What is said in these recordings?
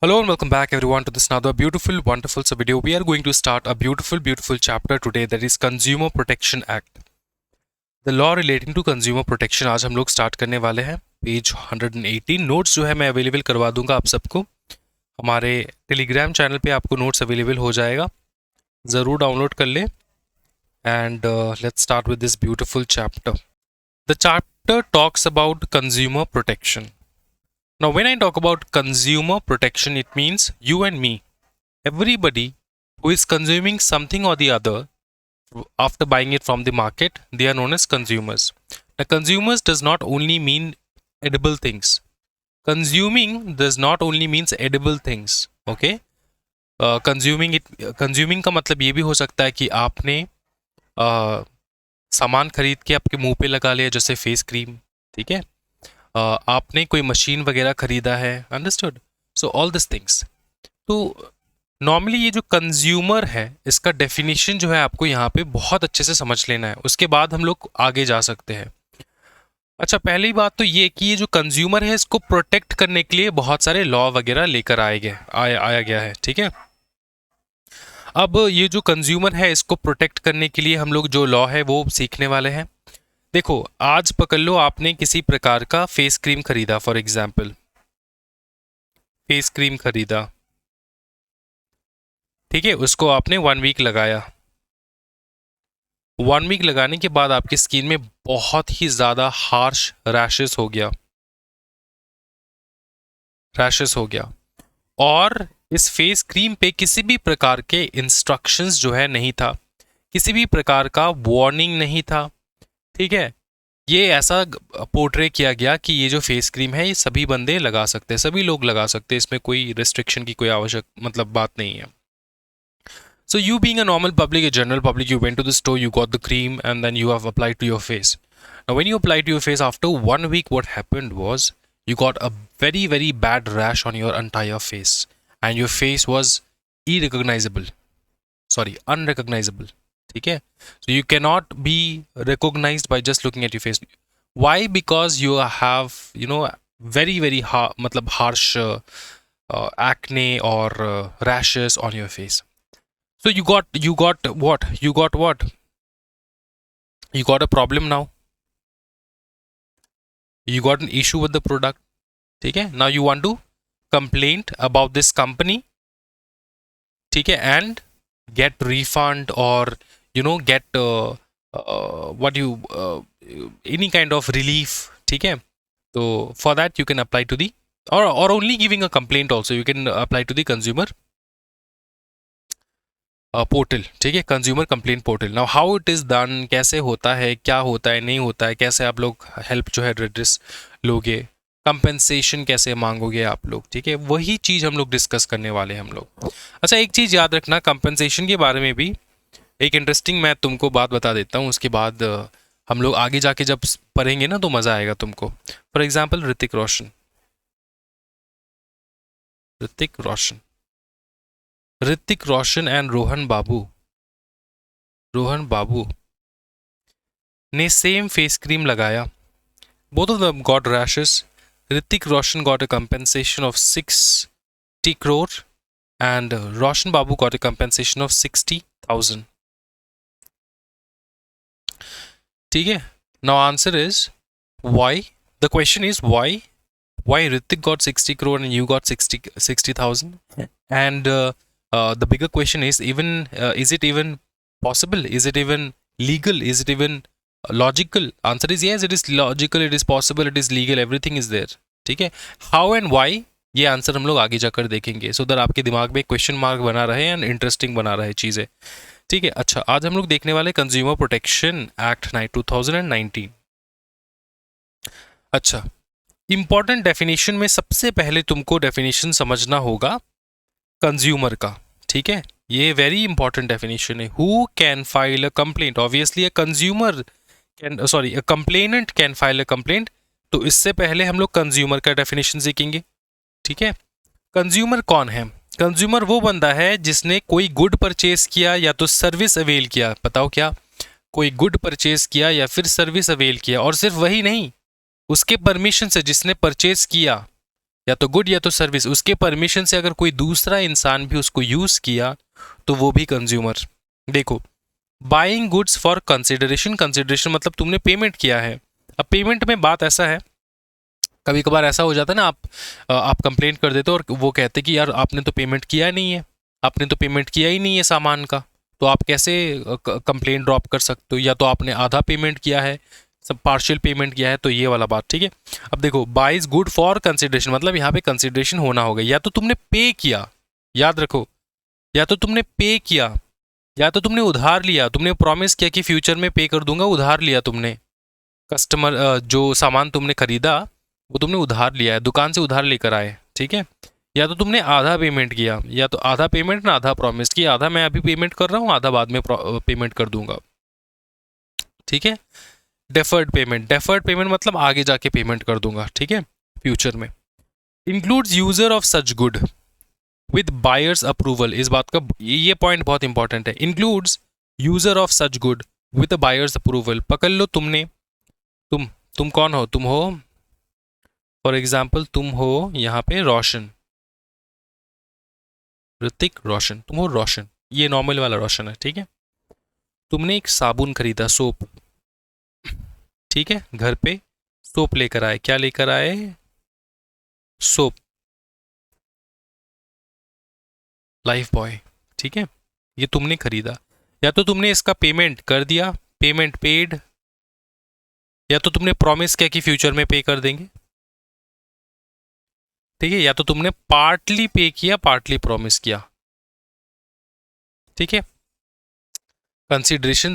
Hello and welcome back everyone to this another beautiful, wonderful video. We are going to start a beautiful chapter today, that is Consumer Protection Act. The law relating to consumer protection आज हम लोग start करने वाले हैं. Page 118 notes जो है मैं available करवा दूंगा आप सबको. हमारे टेलीग्राम चैनल पे आपको नोट्स अवेलेबल हो जाएगा, ज़रूर डाउनलोड कर ले. And let's start with this beautiful chapter. The chapter talks about consumer protection. Now, when I talk about consumer protection, it means you and me, everybody who is consuming something or the other after buying it from the market, they are known as consumers. Now, consumers does not only mean edible things. Consuming does not only means edible things. Okay? consuming का मतलब ये भी हो सकता है कि आपने सामान खरीद के आपके मुंह पे लगा लिया, जैसे फेस क्रीम. ठीक है, आपने कोई मशीन वगैरह खरीदा है. Understood? So all this things. तो नॉर्मली ये जो कंज्यूमर है, इसका डेफिनेशन जो है आपको यहाँ पे बहुत अच्छे से समझ लेना है, उसके बाद हम लोग आगे जा सकते हैं. अच्छा, पहली बात तो ये कि ये जो कंज्यूमर है, इसको प्रोटेक्ट करने के लिए बहुत सारे लॉ वगैरह लेकर आया गया है. ठीक है, अब ये जो कंज्यूमर है, इसको प्रोटेक्ट करने के लिए हम लोग जो लॉ है वो सीखने वाले हैं. देखो, आज पकड़ लो आपने किसी प्रकार का फेस क्रीम खरीदा. फॉर एग्जाम्पल फेस क्रीम खरीदा, ठीक है, उसको आपने 1 वीक लगाया. 1 वीक लगाने के बाद आपकी स्किन में बहुत ही ज़्यादा हार्श रैशेस हो गया और इस फेस क्रीम पे किसी भी प्रकार के इंस्ट्रक्शंस जो है नहीं था, किसी भी प्रकार का वार्निंग नहीं था. ठीक है, ये ऐसा पोर्ट्रे किया गया कि ये जो फेस क्रीम है ये सभी बंदे लगा सकते हैं, सभी लोग लगा सकते हैं, इसमें कोई रिस्ट्रिक्शन की कोई आवश्यक बात नहीं है. So you being a normal public, a general public, you went to the store, you got the cream and then you have applied to your face. Now when you applied to your face, after 1 week what happened was you got a very bad rash on your entire face and your face was unrecognizable. ठीक है, so you cannot be recognized by just looking at your face. Why? Because you have very harsh acne or rashes on your face. So you got what? You got a problem now. You got an issue with the product. ठीक है, now you want to complain about this company. ठीक है, and get refund or get any kind of relief. ठीक है, so for that you can apply to the or only giving a complaint also you can apply to the consumer portal. ठीक है, consumer complaint portal. Now how it is done, कैसे होता है, क्या होता है, नहीं होता है, कैसे आप लोग हेल्प जो है रेड्रेस लोगे, कंपेंसेशन कैसे मांगोगे आप लोग. ठीक है, वही चीज़ हम लोग डिस्कस करने वाले हैं हम लोग. अच्छा, एक चीज़ याद रखना, कंपेंसेशन के बारे में भी एक इंटरेस्टिंग मैं तुमको बात बता देता हूँ, उसके बाद हम लोग आगे जाके जब पढ़ेंगे ना तो मज़ा आएगा तुमको. For example Hrithik Roshan and Rohan Babu ने सेम फेस क्रीम लगाया. Both of them got rashes. Hrithik Roshan got a compensation of 60 crore and Roshan Babu got a compensation of 60,000. ठीक है, now answer is why. The question is why Hrithik got 60 crore and you got 60,000. And the bigger question is is it even possible? Is it even legal? Is it even logical? Answer is yes, it is logical, it is possible, it is legal, everything is there. ठीक है, how and why ये answer हम लोग आगे जाकर देखेंगे, so that आपके दिमाग में क्वेश्चन मार्क बना रहे एंड इंटरेस्टिंग बना रहे चीज़ें. ठीक है, अच्छा, आज हम लोग देखने वाले कंज्यूमर प्रोटेक्शन एक्ट 2019. अच्छा, इंपॉर्टेंट डेफिनेशन में सबसे पहले तुमको डेफिनेशन समझना होगा कंज्यूमर का. ठीक है, ये वेरी इंपॉर्टेंट डेफिनेशन है. Who can file a complaint? Obviously a consumer can, sorry, a complainant can file a complaint. तो इससे पहले हम लोग कंज्यूमर का डेफिनेशन सीखेंगे. ठीक है, कंज्यूमर कौन है? कंज्यूमर वो बंदा है जिसने कोई गुड परचेज किया या तो सर्विस अवेल किया. बताओ क्या? कोई गुड परचेज किया या फिर सर्विस अवेल किया, और सिर्फ वही नहीं, उसके परमिशन से जिसने परचेज किया या तो गुड या तो सर्विस, उसके परमिशन से अगर कोई दूसरा इंसान भी उसको यूज किया तो वो भी कंज्यूमर। देखो, buying goods for consideration, consideration मतलब तुमने पेमेंट किया है। अब पेमेंट में बात ऐसा है, कभी कभार ऐसा हो जाता है ना, आप कंप्लेंट कर देते हो और वो कहते कि यार आपने तो पेमेंट किया नहीं है, आपने तो पेमेंट किया ही नहीं है सामान का, तो आप कैसे कंप्लेंट ड्रॉप कर सकते हो, या तो आपने आधा पेमेंट किया है, सब पार्शियल पेमेंट किया है, तो ये वाला बात ठीक है। अब देखो, buy is good for consideration मतलब यहाँ पे कंसिडरेशन होना होगा, या तो तुमने पे किया, याद रखो, या तो तुमने पे किया, या तो तुमने उधार लिया, तुमने प्रॉमिस किया कि फ्यूचर में पे कर दूंगा, उधार लिया तुमने, कस्टमर जो सामान तुमने खरीदा वो तुमने उधार लिया है, दुकान से उधार लेकर आए, ठीक है। या तो तुमने आधा पेमेंट किया, या तो आधा पेमेंट ना आधा प्रॉमिस किया, आधा मैं अभी पेमेंट कर रहा हूँ, आधा बाद में पेमेंट कर दूंगा, ठीक है। डेफर्ड पेमेंट, डेफर्ड पेमेंट मतलब आगे जाके पेमेंट कर दूंगा, ठीक है, फ्यूचर में। Includes user of such good with buyers approval, इस बात का ये पॉइंट बहुत इंपॉर्टेंट है। Includes user of such good with buyers approval, पकड़ लो तुमने, तुम कौन हो, तुम हो फॉर एग्जाम्पल, तुम हो यहाँ पे रोशन, ऋतिक रोशन, तुम हो रोशन, ये नॉर्मल वाला रोशन है, ठीक है। तुमने एक साबुन खरीदा, सोप, ठीक है, घर पे सोप लेकर आए, क्या लेकर आए, सोप, लाइफ बॉय, ठीक है, ये तुमने खरीदा। या तो तुमने इसका पेमेंट कर दिया, पेमेंट पेड, या तो तुमने प्रॉमिस किया कि फ्यूचर में पे कर देंगे, ठीक है, या तो तुमने पार्टली पे किया, पार्टली प्रॉमिस किया, ठीक है। कंसिडरेशन,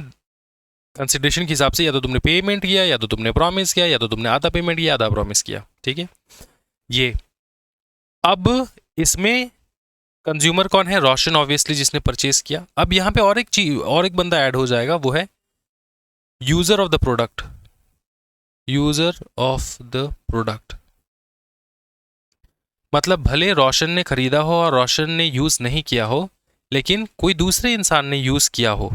कंसिडरेशन के हिसाब से या तो तुमने पेमेंट किया, या तो तुमने प्रॉमिस किया, या तो तुमने आधा पेमेंट किया, आधा प्रॉमिस किया, ठीक है। ये अब इसमें कंज्यूमर कौन है, रोशन ऑब्वियसली, जिसने परचेज किया। अब यहाँ पे और एक चीज, और एक बंदा ऐड हो जाएगा, वो है user of the product, user of the product मतलब भले रोशन ने खरीदा हो और रोशन ने यूज नहीं किया हो, लेकिन कोई दूसरे इंसान ने यूज किया हो,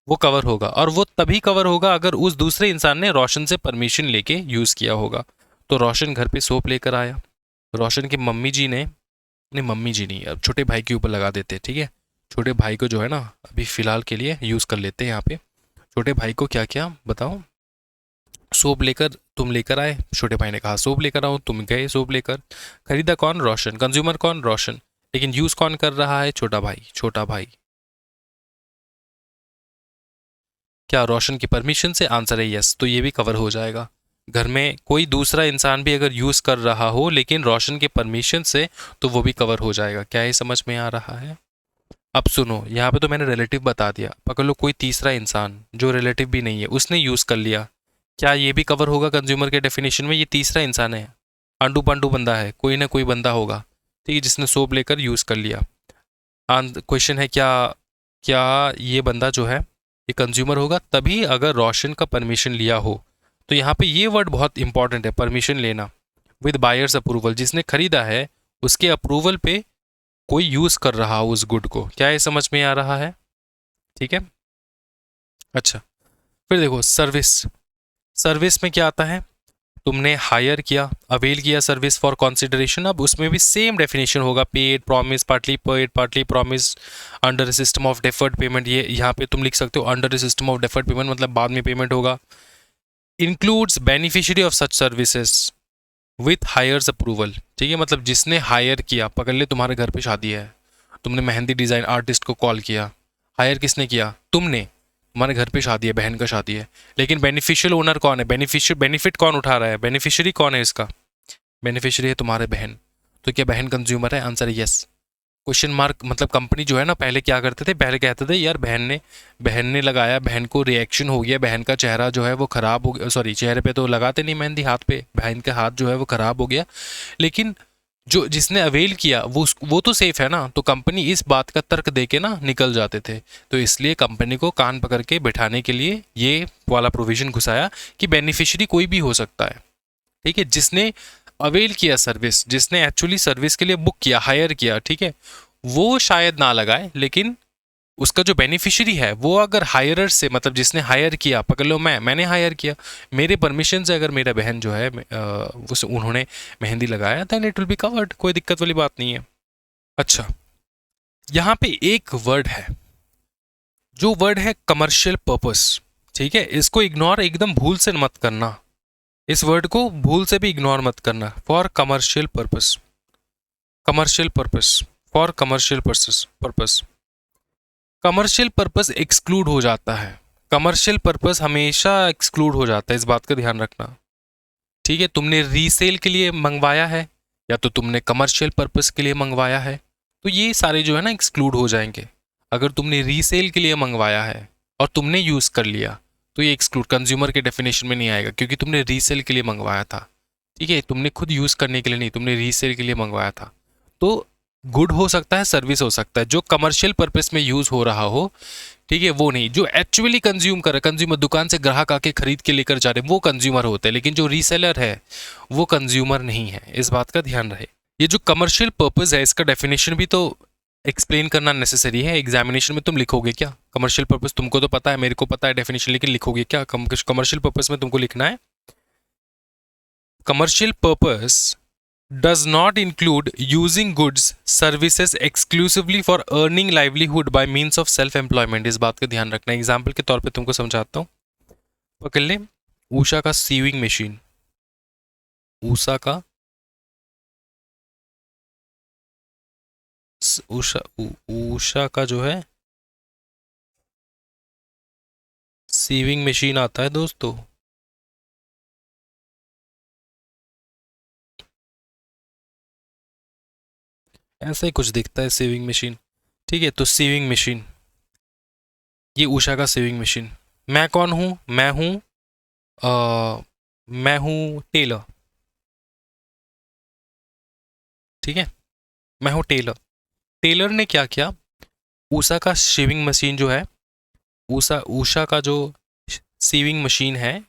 वो कवर होगा। और वो तभी कवर होगा अगर उस दूसरे इंसान ने रोशन से परमिशन लेके यूज किया होगा। तो रोशन घर पे सोप लेकर आया, रोशन की मम्मी जी ने, नहीं मम्मी जी नहीं, अब छोटे भाई के ऊपर लगा देते हैं, ठीक है। छोटे भाई को जो है ना अभी फिलहाल के लिए यूज कर लेते हैं यहाँ पे। छोटे भाई को क्या क्या बताओ, सोप लेकर तुम लेकर आए, छोटे भाई ने कहा सोप लेकर आओ, तुम गए सोप लेकर, खरीदा कौन, रोशन, कंज्यूमर कौन, रोशन, लेकिन यूज कौन कर रहा है, छोटा भाई, छोटा भाई। क्या रोशन की परमिशन से, आंसर है यस, तो ये भी कवर हो जाएगा। घर में कोई दूसरा इंसान भी अगर यूज कर रहा हो लेकिन रोशन के परमिशन से, तो वो भी कवर हो जाएगा। क्या ये समझ में आ रहा है? अब सुनो, यहाँ पे तो मैंने रिलेटिव बता दिया, पकड़ लो कोई तीसरा इंसान जो रिलेटिव भी नहीं है, उसने यूज कर लिया, क्या ये भी कवर होगा कंज्यूमर के डेफिनेशन में? ये तीसरा इंसान है, आंडू पांडू बंदा है, कोई ना कोई बंदा होगा, ठीक है, जिसने सोप लेकर यूज कर लिया। क्वेश्चन है क्या, क्या ये बंदा जो है ये कंज्यूमर होगा तभी अगर रोशन का परमिशन लिया हो। तो यहाँ पे ये वर्ड बहुत इंपॉर्टेंट है, परमिशन लेना, विद बायर्स अप्रूवल, जिसने खरीदा है उसके अप्रूवल पे कोई यूज कर रहा हो उस गुड को। क्या ये समझ में आ रहा है? ठीक है, अच्छा। फिर देखो सर्विस, सर्विस में क्या आता है, तुमने हायर किया, अवेल किया सर्विस फॉर कंसिडरेशन। अब उसमें भी सेम डेफिनेशन होगा, paid, promise, paid, partly promise, under system of deferred payment. ये यहाँ पे तुम लिख सकते हो under system of deferred payment मतलब बाद में पेमेंट होगा। Includes beneficiary of such services with hirer's approval, ठीक है, मतलब जिसने हायर किया, पकड़ ले तुम्हारे घर पे शादी है, तुमने मेहंदी डिज़ाइन आर्टिस्ट को कॉल किया, हायर किसने किया, तुमने, तुम्हारे घर पे शादी है, बहन का शादी है, लेकिन बेनिफिशियल ओनर कौन है, बेनिफिशियल बेनिफिट कौन उठा रहा है, बेनिफिशियरी कौन है इसका, बेनिफिशियरी है तुम्हारे बहन। तो क्या बहन कंज्यूमर है? आंसर है यस। क्वेश्चन मार्क मतलब कंपनी जो है ना, पहले क्या करते थे, पहले कहते थे यार बहन ने लगाया, बहन को रिएक्शन हो गया, बहन का चेहरा जो है वो ख़राब हो गया, सॉरी चेहरे पे तो लगाते नहीं मेहंदी, हाथ पे, बहन का हाथ जो है वो ख़राब हो गया, लेकिन जो जिसने अवेल किया वो तो सेफ है ना। तो कंपनी इस बात का तर्क दे के ना निकल जाते थे। तो इसलिए कंपनी को कान पकड़ के बैठाने के लिए ये वाला प्रोविजन घुसाया कि बेनिफिशियरी कोई भी हो सकता है, ठीक है, जिसने अवेल किया सर्विस, जिसने एक्चुअली सर्विस के लिए बुक किया, हायर किया, ठीक है, वो शायद ना लगाए, लेकिन उसका जो बेनिफिशियरी है वो अगर हायरर से, मतलब जिसने हायर किया, पकड़ लो मैंने हायर किया, मेरे परमिशन से अगर मेरा बहन जो है उन्होंने मेहंदी लगाया, then it will be covered, कोई दिक्कत वाली बात नहीं है। अच्छा, यहाँ पे एक वर्ड है, जो वर्ड है कमर्शियल पर्पस। ठीक है, इसको इग्नोर एकदम भूल से मत करना, इस वर्ड को भूल से भी इग्नोर मत करना। For commercial purpose, commercial purpose, for commercial purpose, commercial purpose exclude हो जाता है। कमर्शियल पर्पस हमेशा एक्सक्लूड हो जाता है, इस बात का ध्यान रखना। ठीक है, तुमने रीसेल के लिए मंगवाया है या तो तुमने कमर्शियल पर्पस के लिए मंगवाया है, तो ये सारे जो है ना एक्सक्लूड हो जाएंगे। अगर तुमने रीसेल के लिए मंगवाया है और तुमने यूज़ कर लिया, तो ये एक्सक्लूड कंज्यूमर के डेफिनेशन में नहीं आएगा, क्योंकि तुमने रीसेल के लिए मंगवाया था। ठीक है, तुमने खुद यूज़ करने के लिए नहीं, तुमने रीसेल के लिए मंगवाया था। तो गुड हो सकता है, सर्विस हो सकता है, जो कमर्शियल पर्पस में यूज़ हो रहा हो, ठीक है, वो नहीं। जो एक्चुअली कंज्यूम कर रहा है, कंज्यूमर दुकान से ग्राहक आके खरीद के लेकर जा रहे हैं, वो कंज्यूमर होते हैं, लेकिन जो रीसेलर है वो कंज्यूमर नहीं है, इस बात का ध्यान रहे। ये जो कमर्शियल पर्पस है, इसका डेफिनेशन भी तो एक्सप्लेन करना नेसेसरी है। एग्जामिनेशन में तुम लिखोगे क्या कमर्शियल पर्पस? तुमको तो पता है, मेरे को पता है डेफिनेशन, लेकिन लिखोगे क्या कमर्शियल पर्पस में? तुमको लिखना है commercial purpose does not include using goods services exclusively for earning livelihood by means of self employment। इस बात का ध्यान रखना। एग्जाम्पल के तौर पे तुमको समझाता हूँ, पकड़ ले ऊषा का सीविंग मशीन, ऊषा का ऊषा का जो है सीविंग मशीन आता है दोस्तों, ऐसा ही कुछ दिखता है सीविंग मशीन। ठीक है, तो सीविंग मशीन, ये ऊषा का सीविंग मशीन। मैं कौन हूं? मैं हूं टेलर। ठीक है, मैं हूं टेलर। टेलर ने क्या किया, ऊषा का शेविंग मशीन जो है, ऊषा का जो सीविंग मशीन है,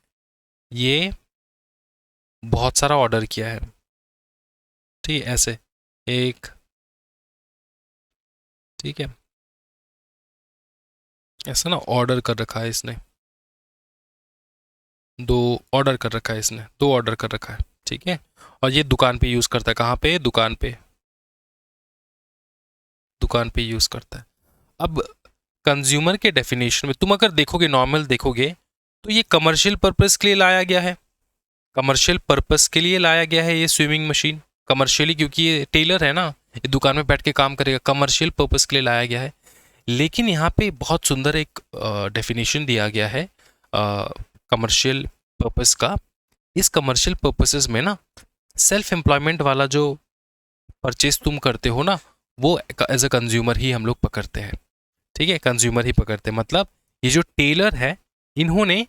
ये बहुत सारा ऑर्डर किया है। ठीक है, ऐसे एक, ठीक है, ऐसा ना ऑर्डर कर रखा है इसने, दो ऑर्डर कर रखा है इसने, दो ऑर्डर कर रखा है। ठीक है, और ये दुकान पे यूज़ करता है, कहाँ पे? दुकान पे, दुकान पे यूज़ करता है। अब कंज्यूमर के डेफिनेशन में तुम अगर देखोगे, नॉर्मल देखोगे, तो ये कमर्शियल पर्पस के लिए लाया गया है, कमर्शियल पर्पस के लिए लाया गया है ये स्विमिंग मशीन, कमर्शियली, क्योंकि ये टेलर है ना, ये दुकान में बैठ के काम करेगा, कमर्शियल पर्पस के लिए लाया गया है। लेकिन यहाँ पे बहुत सुंदर एक डेफिनेशन दिया गया है कमर्शियल पर्पस का। इस कमर्शियल पर्पसेस में ना सेल्फ एम्प्लॉयमेंट वाला जो परचेज तुम करते हो ना, वो एज अ कंज्यूमर ही हम लोग पकड़ते हैं। ठीक है, कंज्यूमर ही पकड़ते हैं। मतलब ये जो टेलर है, इन्होंने,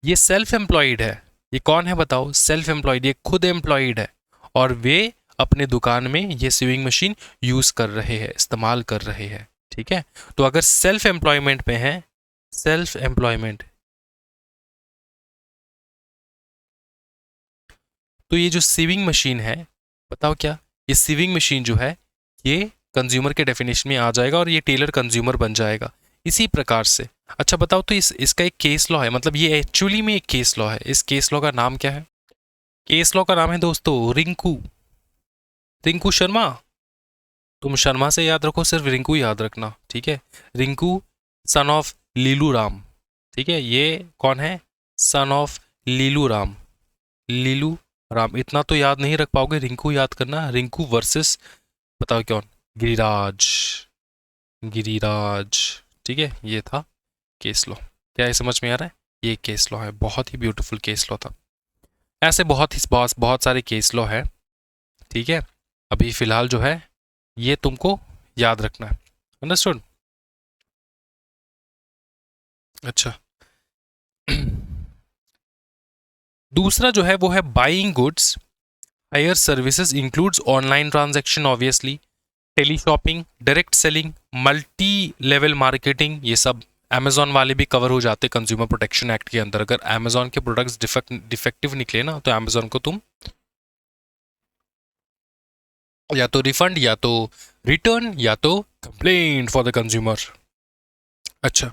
ये सेल्फ एम्प्लॉयड है। ये कौन है बताओ? सेल्फ एम्प्लॉयड, ये खुद एम्प्लॉयड है, और वे अपने दुकान में ये सीविंग मशीन यूज कर रहे हैं, इस्तेमाल कर रहे हैं। ठीक है, तो अगर सेल्फ एम्प्लॉयमेंट में है, सेल्फ एम्प्लॉयमेंट, तो ये जो सीविंग मशीन है, बताओ क्या, ये सीविंग मशीन जो है, ये कंज्यूमर के डेफिनेशन में आ जाएगा और ये टेलर कंज्यूमर बन जाएगा, इसी प्रकार से। अच्छा बताओ, तो इसका एक केस लॉ है, मतलब ये एक्चुअली में एक केस लॉ है। इस केस लॉ का नाम क्या है? केस लॉ का नाम है दोस्तों रिंकू, रिंकू शर्मा। तुम शर्मा से याद रखो, सिर्फ रिंकू याद रखना। ठीक है, रिंकू सन ऑफ लीलू राम। ठीक है, ये कौन है? Son of Lilu Ram, Lilu Ram. इतना तो याद नहीं रख पाओगे, रिंकू याद करना। रिंकू वर्सेस, बताओ कौन? गिरिराज, गिरिराज। ठीक है, ये था केस लॉ। क्या ये समझ में आ रहा है? ये केस लॉ है, बहुत ही ब्यूटीफुल केस लॉ था। ऐसे बहुत सारे केस लॉ है। ठीक है, अभी फिलहाल जो है ये तुमको याद रखना है। अंडरस्टूड? अच्छा दूसरा जो है वो है buying goods. Hire services includes online transaction, obviously, tele shopping, direct selling, multi level marketing, ये सब अमेजोन वाले भी कवर हो जाते कंज्यूमर प्रोटेक्शन एक्ट के अंदर। अगर अमेजोन के प्रोडक्ट्स डिफेक्टिव निकले ना, तो अमेजोन को तुम या तो रिफंड, या तो रिटर्न, या तो कंप्लेंट फॉर द कंज्यूमर, अच्छा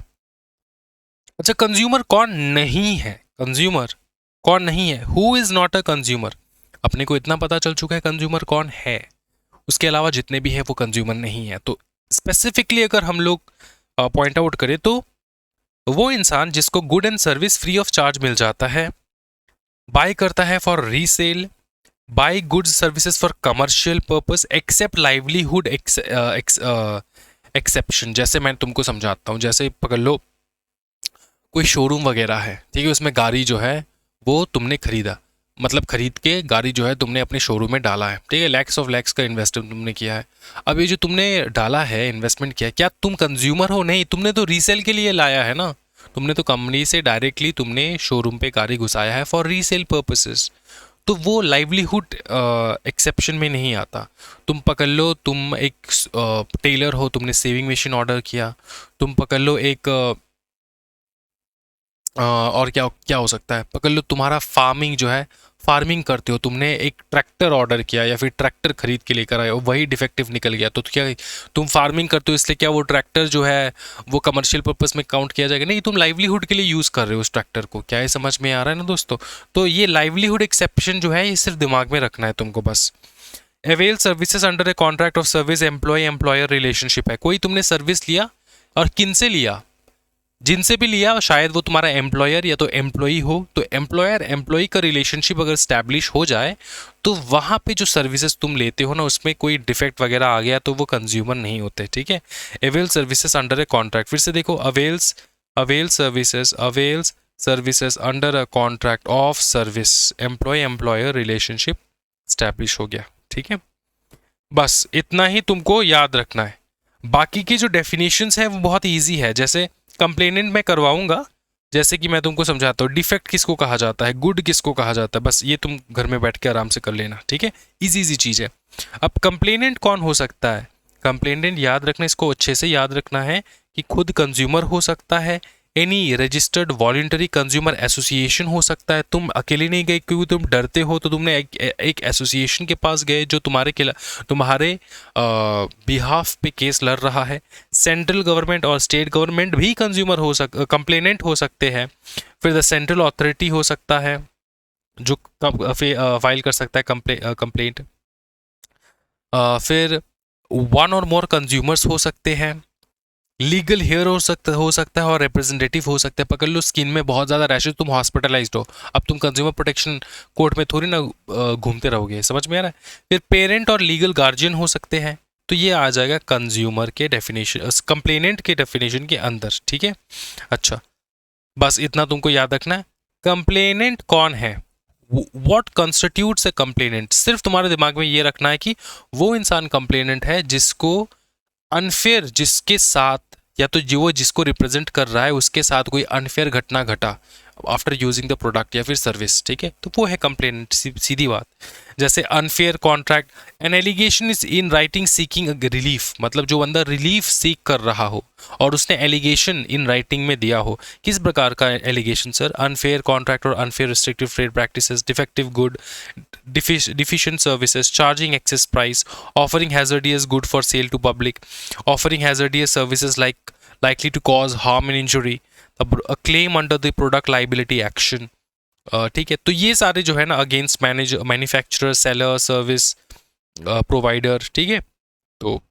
अच्छा, कंज्यूमर कौन नहीं है? कंज्यूमर कौन नहीं है? Who is not a consumer? अपने को इतना पता चल चुका है कंज्यूमर कौन है, उसके अलावा जितने भी है वो कंज्यूमर नहीं है। तो स्पेसिफिकली अगर हम लोग पॉइंट आउट करें तो वो इंसान जिसको good and service free of charge मिल जाता है, बाय करता है for resale, buy goods services for commercial purpose except livelihood exception. जैसे मैं तुमको समझाता हूँ, जैसे पकड़ लो कोई शोरूम वगैरह है, ठीक है, उसमें गाड़ी जो है वो तुमने खरीदा, मतलब खरीद के गाड़ी जो है तुमने अपने शोरूम में डाला है, ठीक है, लैक्स ऑफ लैक्स का इन्वेस्टमेंट तुमने किया है। अब ये जो तुमने डाला है, इन्वेस्टमेंट किया है, क्या तुम कंज्यूमर हो? नहीं, तुमने तो रीसेल के लिए लाया है ना। तुमने तो कंपनी से डायरेक्टली तुमने शोरूम पे गाड़ी घुसाया है फॉर रीसेल पर्पसेस, तो वो लाइवलीहुड एक्सेप्शन में नहीं आता। तुम पकड़ लो तुम एक टेलर हो, तुमने सेविंग मशीन ऑर्डर किया, तुम पकड़ लो एक और क्या क्या हो सकता है, पकड़ लो तुम्हारा फार्मिंग जो है, फार्मिंग करते हो, तुमने एक ट्रैक्टर ऑर्डर किया या फिर ट्रैक्टर खरीद के लेकर आए हो, वही डिफेक्टिव निकल गया, तो क्या तुम फार्मिंग करते हो इसलिए क्या वो ट्रैक्टर जो है वो कमर्शियल पर्पस में काउंट किया जाएगा? नहीं, तुम लाइवलीहुड के लिए यूज़ कर रहे हो उस ट्रैक्टर को। क्या ये समझ में आ रहा है ना दोस्तों? तो ये लाइवलीहुड एक्सेप्शन जो है ये सिर्फ दिमाग में रखना है तुमको बस। Avail services under a contract of service employ employer relationship है। कोई तुमने सर्विस लिया, और किन से लिया? जिनसे भी लिया, शायद वो तुम्हारा एम्प्लॉयर या तो एम्प्लॉई हो, तो एम्प्लॉयर एम्प्लॉई का रिलेशनशिप अगर स्टैब्लिश हो जाए तो वहाँ पे जो सर्विसेज तुम लेते हो ना, उसमें कोई डिफेक्ट वगैरह आ गया तो वो कंज्यूमर नहीं होते, ठीक है। Avail services under a contract, फिर से देखो, avails services under a contract of service, employ employer relationship establish हो गया, ठीक है। बस इतना ही तुमको याद रखना है। बाकी की जो डेफिनेशंस है वो बहुत ईजी है। जैसे कंप्लेनेंट मैं करवाऊंगा, जैसे कि मैं तुमको समझाता हूँ, डिफेक्ट किसको कहा जाता है, गुड किसको कहा जाता है, बस ये तुम घर में बैठ के आराम से कर लेना, ठीक है। इजी इजी चीज़ है। अब कंप्लेनेंट कौन हो सकता है? कंप्लेनेंट याद रखना, इसको अच्छे से याद रखना है कि खुद कंज्यूमर हो सकता है, any registered voluntary consumer association हो सकता है। तुम अकेले नहीं गए क्योंकि तुम डरते हो, तो तुमने एक एसोसिएशन के पास गए जो तुम्हारे बिहाफ पे केस लड़ रहा है। सेंट्रल गवर्नमेंट और स्टेट गवर्नमेंट भी कंज्यूमर कंप्लेनेंट हो सकते हैं। फिर द सेंट्रल अथॉरिटी हो सकता है जो फाइल कर सकता है कंप्लेंट। फिर वन और मोर कंज्यूमर्स हो सकते हैं, लीगल हेयर हो सकता है और रिप्रेजेंटेटिव हो सकता है। पकड़ लो स्किन में बहुत ज़्यादा रैशेज, तुम हॉस्पिटलाइज्ड हो, अब तुम कंज्यूमर प्रोटेक्शन कोर्ट में थोड़ी ना घूमते रहोगे, समझ में आ रहा है। फिर पेरेंट और लीगल गार्जियन हो सकते हैं, तो ये आ जाएगा कंज्यूमर के डेफिनेशन, कंप्लेनेंट के डेफिनेशन के अंदर, ठीक है। अच्छा, बस इतना तुमको याद रखना है। कंप्लेनेंट कौन है, वॉट कॉन्स्टिट्यूट्स ए कंप्लेनेंट, सिर्फ तुम्हारे दिमाग में ये रखना है कि वो इंसान कंप्लेनेंट है जिसको अनफेयर, जिसके साथ या तो जो वो जिसको रिप्रेजेंट कर रहा है उसके साथ कोई अनफेयर घटना घटा आफ्टर यूजिंग द प्रोडक्ट या फिर सर्विस, ठीक है, तो वो है कंप्लेनेंट, सीधी बात। जैसे unfair contract, an allegation is in writing seeking relief, मतलब जो बंदा रिलीफ सीख कर रहा हो और उसने एलिगेशन इन राइटिंग में दिया हो। किस प्रकार का एलिगेशन सर? अनफेयर कॉन्ट्रैक्ट और unfair restrictive trade practices, defective good, deficient services, charging excess price, offering hazardous good for sale to public, offering hazardous services likely to cause harm and injury, a claim under the product liability action, ठीक है। तो ये सारे जो है ना against manufacturer, seller, service provider, ठीक है। तो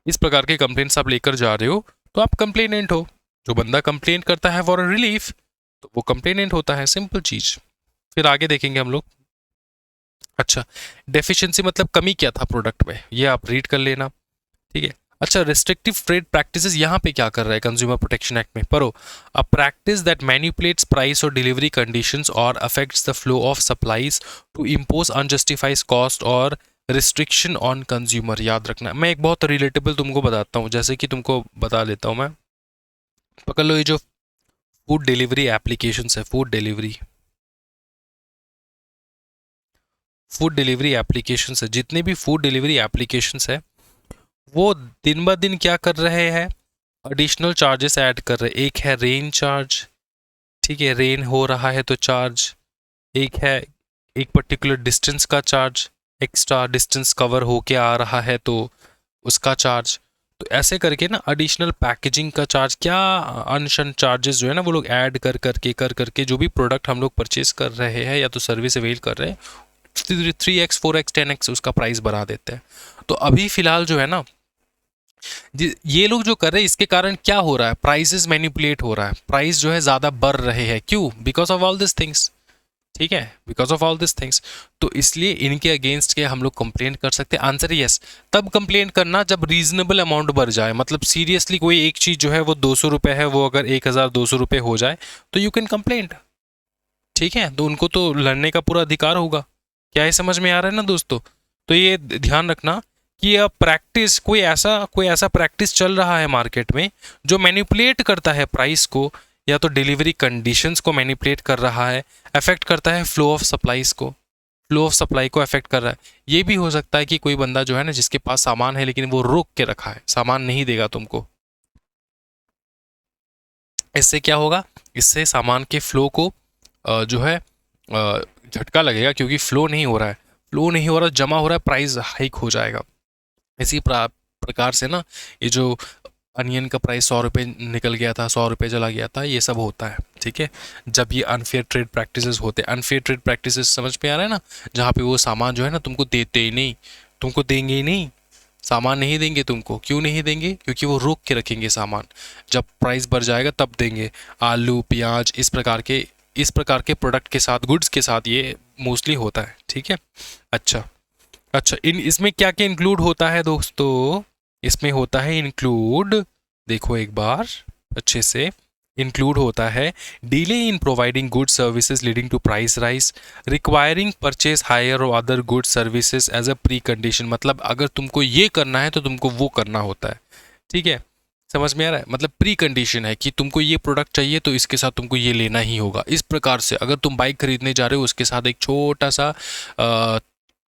इस प्रकार के कंप्लेंट्स आप लेकर जा रहे हो तो आप कंप्लेनेंट हो। जो बंदा कंप्लेन करता है फॉर रिलीफ तो वो कंप्लेनेंट होता है, सिंपल चीज। फिर आगे देखेंगे हम लोग। अच्छा, डेफिशिएंसी मतलब कमी क्या था प्रोडक्ट में, ये आप रीड कर लेना, ठीक है। अच्छा, रिस्ट्रिक्टिव ट्रेड प्रैक्टिसेस यहाँ पे क्या कर रहा है कंज्यूमर प्रोटेक्शन एक्ट में? पढ़ो, a practice that manipulates price और डिलीवरी कंडीशंस और affects the flow of supplies to impose unjustified cost और रिस्ट्रिक्शन ऑन कंज्यूमर। याद रखना, मैं एक बहुत रिलेटेबल तुमको बताता हूँ, जैसे कि तुमको बता देता हूँ मैं। पकड़ लो, ये जो फूड डिलीवरी एप्लीकेशंस है, फूड डिलीवरी एप्लीकेशंस है, जितने भी फूड डिलीवरी एप्लीकेशंस है वो दिन ब दिन क्या कर रहे हैं, एडिशनल चार्जेस ऐड कर रहे हैं। एक है रेन चार्ज, ठीक है, रेन हो रहा है तो चार्ज। एक है एक पर्टिकुलर डिस्टेंस का चार्ज, एक्स्ट्रा डिस्टेंस कवर होके आ रहा है तो उसका चार्ज। तो ऐसे करके ना एडिशनल पैकेजिंग का चार्ज, क्या अनशन चार्जेस जो है ना वो लोग ऐड कर करके जो भी प्रोडक्ट हम लोग परचेज कर रहे हैं या तो सर्विस अवेल कर रहे हैं, 3x 4x 10x उसका प्राइस बढ़ा देते हैं। तो अभी फिलहाल जो है ना ये लोग जो कर रहे हैं इसके कारण क्या हो रहा है, प्राइसेस मैनिपुलेट हो रहा है, प्राइस जो है ज़्यादा बढ़ रहे हैं। क्यों? Because of all this things. ठीक है, because of all this things. तो इसलिए इनके अगेंस्ट के हम लोग कंप्लेंट कर सकते हैं। Answer yes. तब कंप्लेंट करना जब रीजनेबल अमाउंट बढ़ जाए, मतलब सीरियसली कोई एक चीज़ जो है वो 200 रुपये है, वो अगर 1200 रुपये हो जाए तो यू कैन कंप्लेंट। ठीक है, तो उनको तो लड़ने का पूरा अधिकार होगा। क्या ये समझ में आ रहा है ना दोस्तों? तो ये ध्यान रखना कि अब प्रैक्टिस कोई ऐसा प्रैक्टिस चल रहा है मार्केट में जो मैनिपुलेट करता है प्राइस को, या तो डिलीवरी कंडीशंस को मैनिपुलेट कर रहा है, अफेक्ट करता है फ्लो ऑफ सप्लाईज को, फ्लो ऑफ सप्लाई को अफेक्ट कर रहा है। ये भी हो सकता है कि कोई बंदा जो है ना जिसके पास सामान है लेकिन वो रोक के रखा है, सामान नहीं देगा तुमको। इससे क्या होगा? इससे सामान के फ्लो को जो है झटका लगेगा, क्योंकि फ्लो नहीं हो रहा है, फ्लो नहीं हो रहा, जमा हो रहा है, प्राइस हाइक हो जाएगा। इसी प्रकार से ना ये जो अनियन का प्राइस 100 रुपये निकल गया था, 100 रुपये चला गया था, ये सब होता है। ठीक है, जब ये अनफेयर ट्रेड प्रैक्टिसेस होते हैं, अनफेयर ट्रेड प्रैक्टिसेस समझ में आ रहा है ना, जहाँ पे वो सामान जो है ना तुमको देते ही नहीं, तुमको देंगे ही नहीं, सामान नहीं देंगे तुमको। क्यों नहीं देंगे? क्योंकि वो रोक के रखेंगे सामान, जब प्राइस बढ़ जाएगा तब देंगे। आलू, प्याज, इस प्रकार के प्रोडक्ट के साथ, गुड्स के साथ ये मोस्टली होता है। ठीक है, अच्छा अच्छा, इसमें क्या क्या इंक्लूड होता है दोस्तों? इसमें होता है इंक्लूड, देखो एक बार अच्छे से, इंक्लूड होता है delay in providing good services leading to price rise, requiring purchase higher और other good services as a precondition. मतलब अगर तुमको ये करना है तो तुमको वो करना होता है। ठीक है, समझ में आ रहा है? मतलब प्री कंडीशन है कि तुमको ये प्रोडक्ट चाहिए तो इसके साथ तुमको ये लेना ही होगा। इस प्रकार से अगर तुम बाइक खरीदने जा रहे हो उसके साथ एक छोटा सा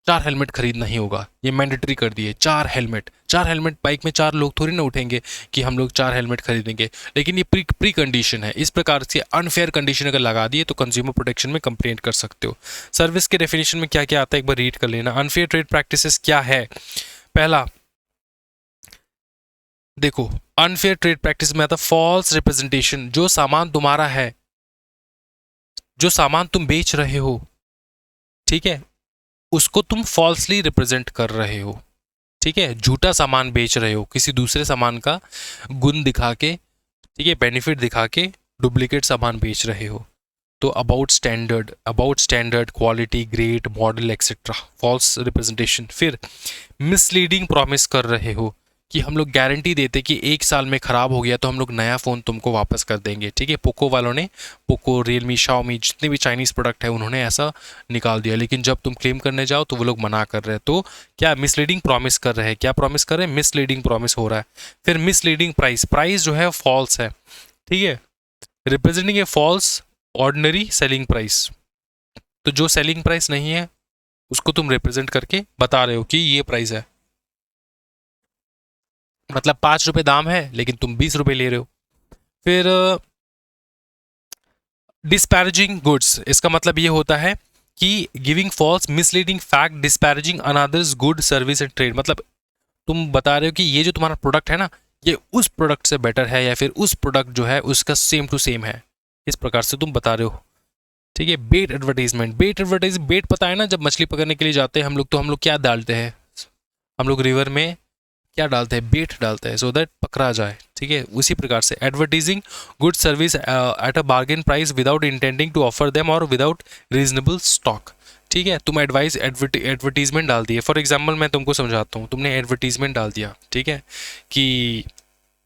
4 हेलमेट खरीदना ही होगा, ये मैंडेटरी कर दिए। 4 हेलमेट, 4 हेलमेट, बाइक में 4 लोग थोड़ी ना उठेंगे कि हम लोग 4 हेलमेट खरीदेंगे, लेकिन ये प्री कंडीशन है। इस प्रकार से अनफेयर कंडीशन अगर लगा दिए तो कंज्यूमर प्रोटेक्शन में कंप्लेंट कर सकते हो। सर्विस के डेफिनेशन में क्या क्या आता है एक बार रीड कर लेना। अनफेयर ट्रेड प्रैक्टिसेस क्या है? पहला देखो, अनफेयर ट्रेड प्रैक्टिस में आता फॉल्स रिप्रेजेंटेशन। जो सामान तुम्हारा है, जो सामान तुम बेच रहे हो, ठीक है, उसको तुम फॉल्सली रिप्रेजेंट कर रहे हो। ठीक है, झूठा सामान बेच रहे हो, किसी दूसरे सामान का गुण दिखा के, ठीक है, बेनिफिट दिखा के डुप्लीकेट सामान बेच रहे हो। तो about standard, quality, grade, model etcetera, false representation. फिर मिसलीडिंग प्रॉमिस कर रहे हो कि हम लोग गारंटी देते कि 1 साल में ख़राब हो गया तो हम लोग नया फ़ोन तुमको वापस कर देंगे। ठीक है, पोको वालों ने, पोको, रियलमी, शाओमी, जितने भी चाइनीज़ प्रोडक्ट है उन्होंने ऐसा निकाल दिया, लेकिन जब तुम क्लेम करने जाओ तो वो लोग मना कर रहे हैं। तो क्या मिसलीडिंग प्रॉमिस कर रहे हैं? क्या प्रॉमिस कर रहे हैं? मिसलीडिंग प्रॉमिस हो रहा है। फिर मिसलीडिंग प्राइस जो है फॉल्स है। ठीक है, representing a false ordinary selling price. तो जो सेलिंग प्राइस नहीं है उसको तुम रिप्रेजेंट करके बता रहे हो कि ये प्राइस है, मतलब 5 रुपये दाम है लेकिन तुम 20 रुपये ले रहे हो। फिर डिस्पैरेजिंग गुड्स, इसका मतलब ये होता है कि giving false misleading fact disparaging another's good service and trade. मतलब तुम बता रहे हो कि ये जो तुम्हारा प्रोडक्ट है ना, ये उस प्रोडक्ट से बेटर है, या फिर उस प्रोडक्ट जो है उसका सेम टू सेम है, इस प्रकार से तुम बता रहे हो। ठीक है, बेट एडवर्टाइजमेंट। बेट पता है ना, जब मछली पकड़ने के लिए जाते हैं हम लोग क्या डालते हैं? हम लोग रिवर में क्या डालते हैं? बेट डालते हैं, सो दैट पकड़ा जाए। ठीक है, उसी प्रकार से advertising good service at a bargain price without intending to offer them और विदाउट रीजनेबल स्टॉक। ठीक है, तुम एडवर्टीजमेंट डाल दिए। फॉर एग्जाम्पल मैं तुमको समझाता हूँ, तुमने एडवर्टीजमेंट डाल दिया, ठीक है, कि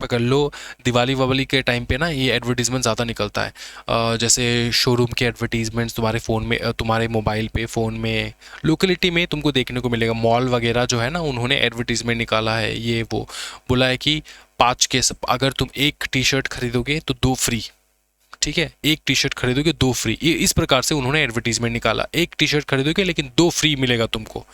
पकड़ लो दिवाली वाली के टाइम पे ना ये एडवर्टीजमेंट ज़्यादा निकलता है। जैसे शोरूम के एडवर्टीजमेंट्स तुम्हारे फ़ोन में, तुम्हारे मोबाइल पे, फ़ोन में, लोकेलिटी में तुमको देखने को मिलेगा। मॉल वगैरह जो है ना, उन्होंने एडवर्टीजमेंट निकाला है, ये वो बोला है कि 5 के अगर तुम 1 टी शर्ट खरीदोगे तो 2 फ्री। ठीक है, 1 टी शर्ट खरीदोगे 2 फ्री, ये इस प्रकार से उन्होंने एडवर्टीजमेंट निकाला। 1 टी शर्ट खरीदोगे लेकिन 2 फ्री मिलेगा तुमको।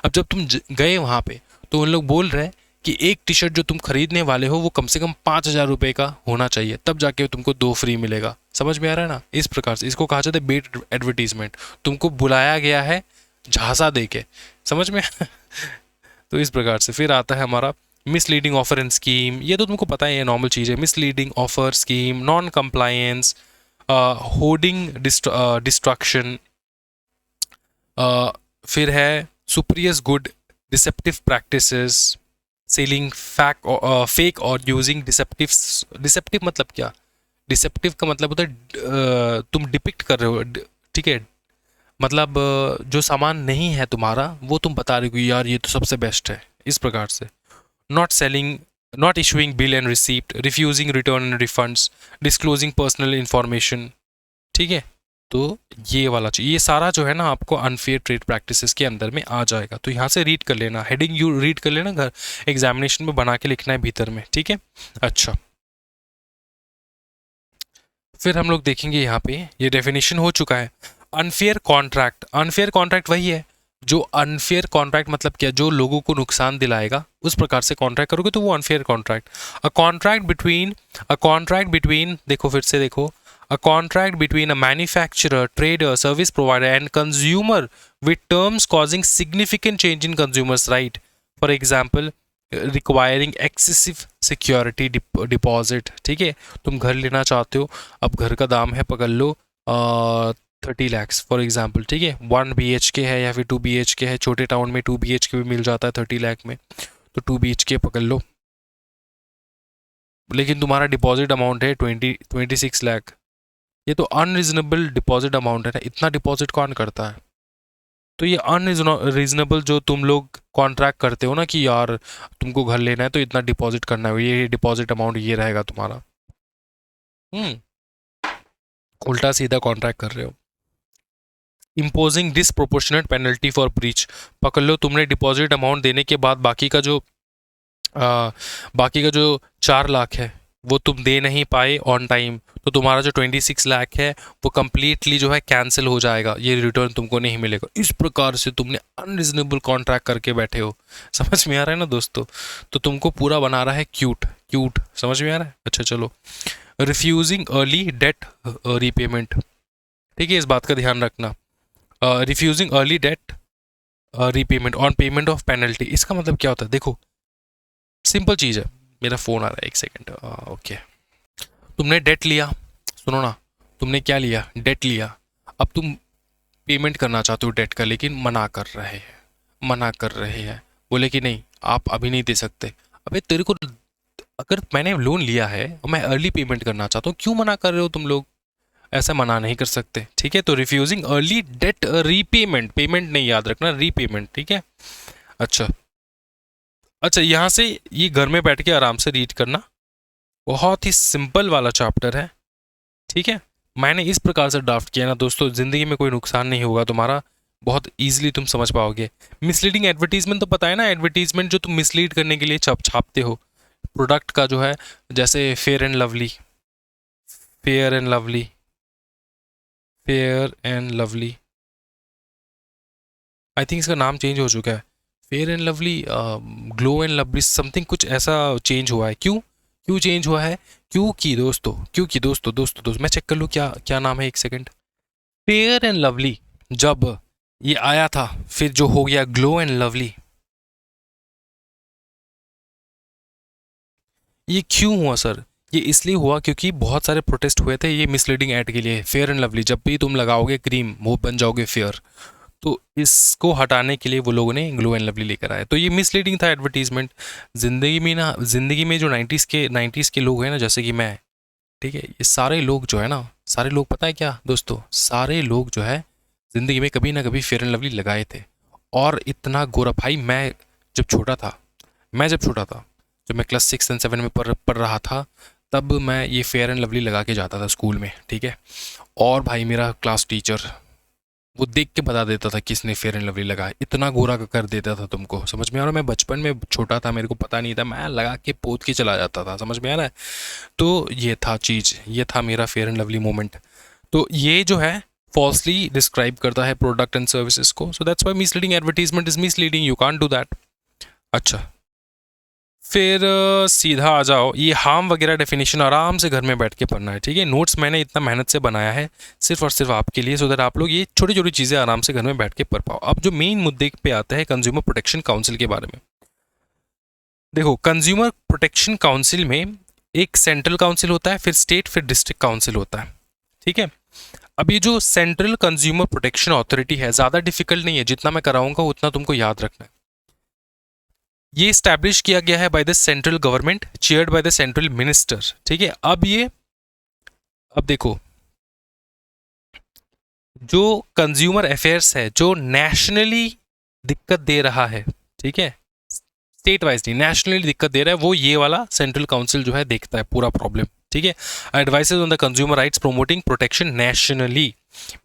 अब जब तुम गए वहाँ पे तो उन लोग बोल रहे हैं कि 1 टी शर्ट जो तुम खरीदने वाले हो वो कम से कम 5,000 रुपये का होना चाहिए, तब जाके तुमको 2 फ्री मिलेगा। समझ में आ रहा है ना? इस प्रकार से इसको कहा जाता है बेट एडवर्टीजमेंट। तुमको बुलाया गया है झांसा दे के, समझ में तो इस प्रकार से। फिर आता है हमारा मिसलीडिंग ऑफर एंड स्कीम, ये तो तुमको पता है, ये नॉर्मल चीज़ है। Misleading offer, scheme, non compliance, hoarding destruction, फिर है spurious good, deceptive practices, selling fake और यूजिंग डिसेप्टिव मतलब क्या? डिसेप्टिव का मतलब होता है तुम डिपिक्ट कर रहे हो, ठीक है, मतलब जो सामान नहीं है तुम्हारा वो तुम बता रहे हो कि यार ये तो सबसे बेस्ट है, इस प्रकार से। Not selling, not issuing bill and receipt, refusing return and refunds, disclosing personal information, ठीक है। तो ये वाला चीज, ये सारा जो है ना आपको अनफेयर ट्रेड प्रैक्टिसेस के अंदर में आ जाएगा। तो यहाँ से रीड कर लेना, हेडिंग यू रीड कर लेना, घर एग्जामिनेशन में बना के लिखना है भीतर में, ठीक है। अच्छा, फिर हम लोग देखेंगे यहाँ पे, ये डेफिनेशन हो चुका है। अनफेयर कॉन्ट्रैक्ट, अनफेयर कॉन्ट्रैक्ट वही है जो अनफेयर कॉन्ट्रैक्ट मतलब क्या, जो लोगों को नुकसान दिलाएगा उस प्रकार से कॉन्ट्रैक्ट करोगे तो वो unfair contract. A contract between, देखो फिर से देखो, a contract between a manufacturer, trader, service provider and consumer with terms causing significant change in consumers right, for example requiring excessive security deposit, ठीक है। तुम घर लेना चाहते हो, अब घर का दाम है पकड़ लो 30 लैक्स फॉर एग्जाम्पल, ठीक है। 1 BHK है या फिर 2 BHK है, छोटे टाउन में 2 BHK भी मिल जाता है 30 लाख में, तो 2 BHK पकड़ लो, लेकिन तुम्हारा डिपॉजिट अमाउंट है 26 लाख। ये तो अनरीजनेबल डिपॉजिट अमाउंट है ना, इतना डिपॉजिट कौन करता है? तो ये अनरीजनेबल जो तुम लोग कॉन्ट्रैक्ट करते हो ना कि यार तुमको घर लेना है तो इतना डिपॉजिट करना है, ये डिपॉजिट अमाउंट ये रहेगा तुम्हारा, उल्टा सीधा कॉन्ट्रैक्ट कर रहे हो। Imposing disproportionate penalty for breach, पकड़ लो तुमने डिपॉजिट अमाउंट देने के बाद बाकी का जो 4 लाख है वो तुम दे नहीं पाए ऑन टाइम, तो तुम्हारा जो 26 लाख है वो कंप्लीटली जो है कैंसिल हो जाएगा, ये रिटर्न तुमको नहीं मिलेगा। इस प्रकार से तुमने अनरिजनेबल कॉन्ट्रैक्ट करके बैठे हो, समझ में आ रहा है ना दोस्तों? तो तुमको पूरा बना रहा है क्यूट क्यूट, समझ में आ रहा है? अच्छा चलो, रिफ्यूजिंग अर्ली डेट रीपेमेंट, ठीक है, इस बात का ध्यान रखना। Refusing early date repayment on payment of penalty, इसका मतलब क्या होता है? देखो सिंपल चीज़ है, मेरा फ़ोन आ रहा है, एक सेकेंड, ओके। तुमने डेट लिया, सुनो ना, तुमने क्या लिया? डेट लिया। अब तुम पेमेंट करना चाहते हो डेट का, लेकिन मना कर रहे हैं, बोले कि नहीं आप अभी नहीं दे सकते। अबे तेरे को, अगर मैंने लोन लिया है और मैं अर्ली पेमेंट करना चाहता हूँ, क्यों मना कर रहे हो तुम लोग? ऐसा मना नहीं कर सकते, ठीक है। तो refusing early date repayment, payment नहीं याद रखना, रीपेमेंट, ठीक है। अच्छा अच्छा, यहाँ से ये घर में बैठ के आराम से रीड करना, बहुत ही सिंपल वाला चैप्टर है, ठीक है। मैंने इस प्रकार से ड्राफ्ट किया ना दोस्तों, ज़िंदगी में कोई नुकसान नहीं होगा तुम्हारा, बहुत ईजिली तुम समझ पाओगे। मिसलीडिंग एडवर्टीजमेंट तो पता है ना, एडवर्टीजमेंट जो तुम मिसलीड करने के लिए छापते हो प्रोडक्ट का, जो है जैसे fair and lovely, fair and lovely, fair and lovely, I think इसका नाम चेंज हो चुका है, fair and lovely, glow and lovely something, कुछ ऐसा चेंज हुआ है। क्यों चेंज हुआ है? क्योंकि दोस्तों मैं चेक कर लूँ क्या क्या नाम है, एक सेकंड। फेयर एंड लवली जब ये आया था, फिर जो हो गया ग्लो एंड लवली, ये क्यों हुआ सर? ये इसलिए हुआ क्योंकि बहुत सारे प्रोटेस्ट हुए थे ये मिसलीडिंग एड के लिए। फेयर एंड लवली जब भी तुम लगाओगे क्रीम वो बन जाओगे फेयर, तो इसको हटाने के लिए वो लोगों ने ग्लो एंड लवली लेकर आए। तो ये मिसलीडिंग था एडवर्टीजमेंट। ज़िंदगी में जो 90s के लोग हैं ना, जैसे कि मैं, ठीक है, ये सारे लोग जो है ना, सारे लोग पता है क्या दोस्तों, सारे लोग जो है ज़िंदगी में कभी ना कभी फेयर एंड लवली लगाए थे। और इतना गोरा भाई, मैं जब छोटा था, जब मैं क्लास 6 एंड 7 में पढ़ रहा था, तब मैं ये फेयर एंड लवली लगा के जाता था स्कूल में, ठीक है। और भाई मेरा क्लास टीचर वो देख के बता देता था किसने फेयर एंड लवली लगाया, इतना गोरा कर देता था तुमको, समझ में आ रहा है? मैं बचपन में छोटा था, मेरे को पता नहीं था, मैं लगा के पोत के चला जाता था, समझ में आ रहा है? तो ये था चीज़, ये था मेरा फेयर एंड लवली मोमेंट। तो ये जो है फॉल्सली डिस्क्राइब करता है प्रोडक्ट एंड सर्विसेज को, so that's why misleading advertisement is misleading, you can't do that. अच्छा, फिर सीधा आ जाओ, ये हार्म वगैरह डेफिनेशन आराम से घर में बैठ के पढ़ना है, ठीक है। नोट्स मैंने इतना मेहनत से बनाया है सिर्फ और सिर्फ आपके लिए, सो दैट आप लोग ये छोटी छोटी चीज़ें आराम से घर में बैठ के पढ़ पाओ। अब जो मेन मुद्दे पे आते हैं कंज्यूमर प्रोटेक्शन काउंसिल के बारे में, देखो कंज्यूमर प्रोटेक्शन काउंसिल में एक सेंट्रल काउंसिल होता है, फिर स्टेट, फिर डिस्ट्रिक्ट काउंसिल होता है, ठीक है। अब ये जो सेंट्रल कंज्यूमर प्रोटेक्शन अथॉरिटी है, ज़्यादा डिफिकल्ट नहीं है, जितना मैं कराऊंगा उतना तुमको याद रखना है। ये स्टैब्लिश किया गया है by the central government, chaired by the central minister, ठीक है। अब देखो, जो कंज्यूमर अफेयर्स है जो नेशनली दिक्कत दे रहा है, ठीक है, स्टेट वाइज नहीं, नेशनली दिक्कत दे रहा है, वो ये वाला सेंट्रल काउंसिल जो है देखता है पूरा प्रॉब्लम, ठीक है। Advises on the consumer rights promoting protection nationally,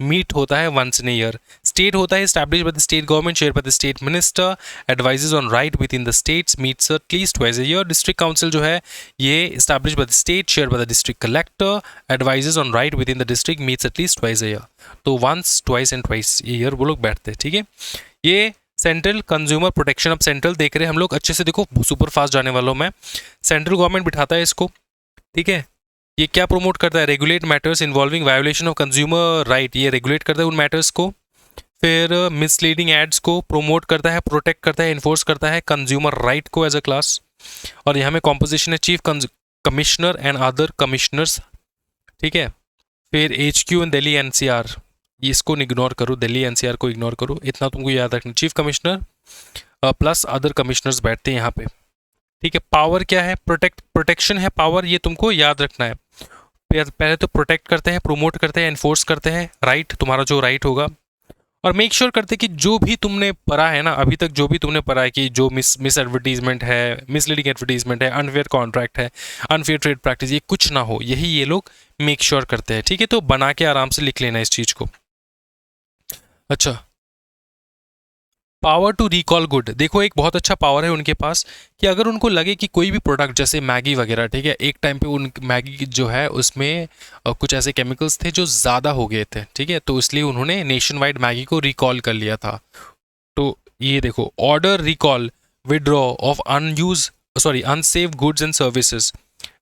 meet होता है वंस इन ईयर। स्टेट होता है establish by the state government, chair by the state minister, advises on right within the states, meets at least twice a year. District council जो है ये establish by the state, chair by the district collector, advises on right within the district, meets at least twice a year. तो once, twice and twice year वो लोग बैठते हैं, ठीक है। ये सेंट्रल कंज्यूमर प्रोटेक्शन, अब सेंट्रल देख रहे हैं हम लोग अच्छे से, देखो सुपर फास्ट जाने वालों में, सेंट्रल गवर्नमेंट बिठाता है इसको, ठीक है। ये क्या प्रमोट करता है? Regulate matters involving violation of consumer right, ये रेगुलेट करता है उन मैटर्स को। फिर मिसलीडिंग एड्स को प्रोमोट करता है, प्रोटेक्ट करता है, इन्फोर्स करता है कंज्यूमर राइट को एज अ क्लास। और यहाँ में कॉम्पोजिशन है chief commissioner and other commissioners, ठीक है। फिर HQ इन दिल्ली NCR, इसको इग्नोर करो, दिल्ली NCR को इग्नोर करो, इतना तुमको याद रखना। Chief commissioner plus other commissioners बैठते हैं यहाँ पे, ठीक है। पावर क्या है? प्रोटेक्शन है पावर, ये तुमको याद रखना है। पहले तो प्रोटेक्ट करते हैं, प्रोमोट करते हैं, एनफोर्स करते हैं राइट, तुम्हारा जो राइट होगा। और मेक श्योर करते कि जो भी तुमने पढ़ा है ना अभी तक, जो भी तुमने पढ़ा है कि जो मिस एडवर्टीजमेंट है, मिसलीडिंग एडवर्टीजमेंट है, अनफेयर कॉन्ट्रैक्ट है, अनफेयर ट्रेड प्रैक्टिस, ये कुछ ना हो, यही ये लोग मेक श्योर करते हैं, ठीक है। तो बना के आराम से लिख लेना इस चीज़ को। अच्छा, पावर टू रिकॉल गुड, देखो एक बहुत अच्छा पावर है उनके पास कि अगर उनको लगे कि कोई भी प्रोडक्ट जैसे मैगी वगैरह, ठीक है, एक टाइम पे उन मैगी जो है उसमें कुछ ऐसे केमिकल्स थे जो ज़्यादा हो गए थे, ठीक है, तो इसलिए उन्होंने नेशन वाइड मैगी को रिकॉल कर लिया था। तो ये देखो, order recall withdraw of unsafe goods and services,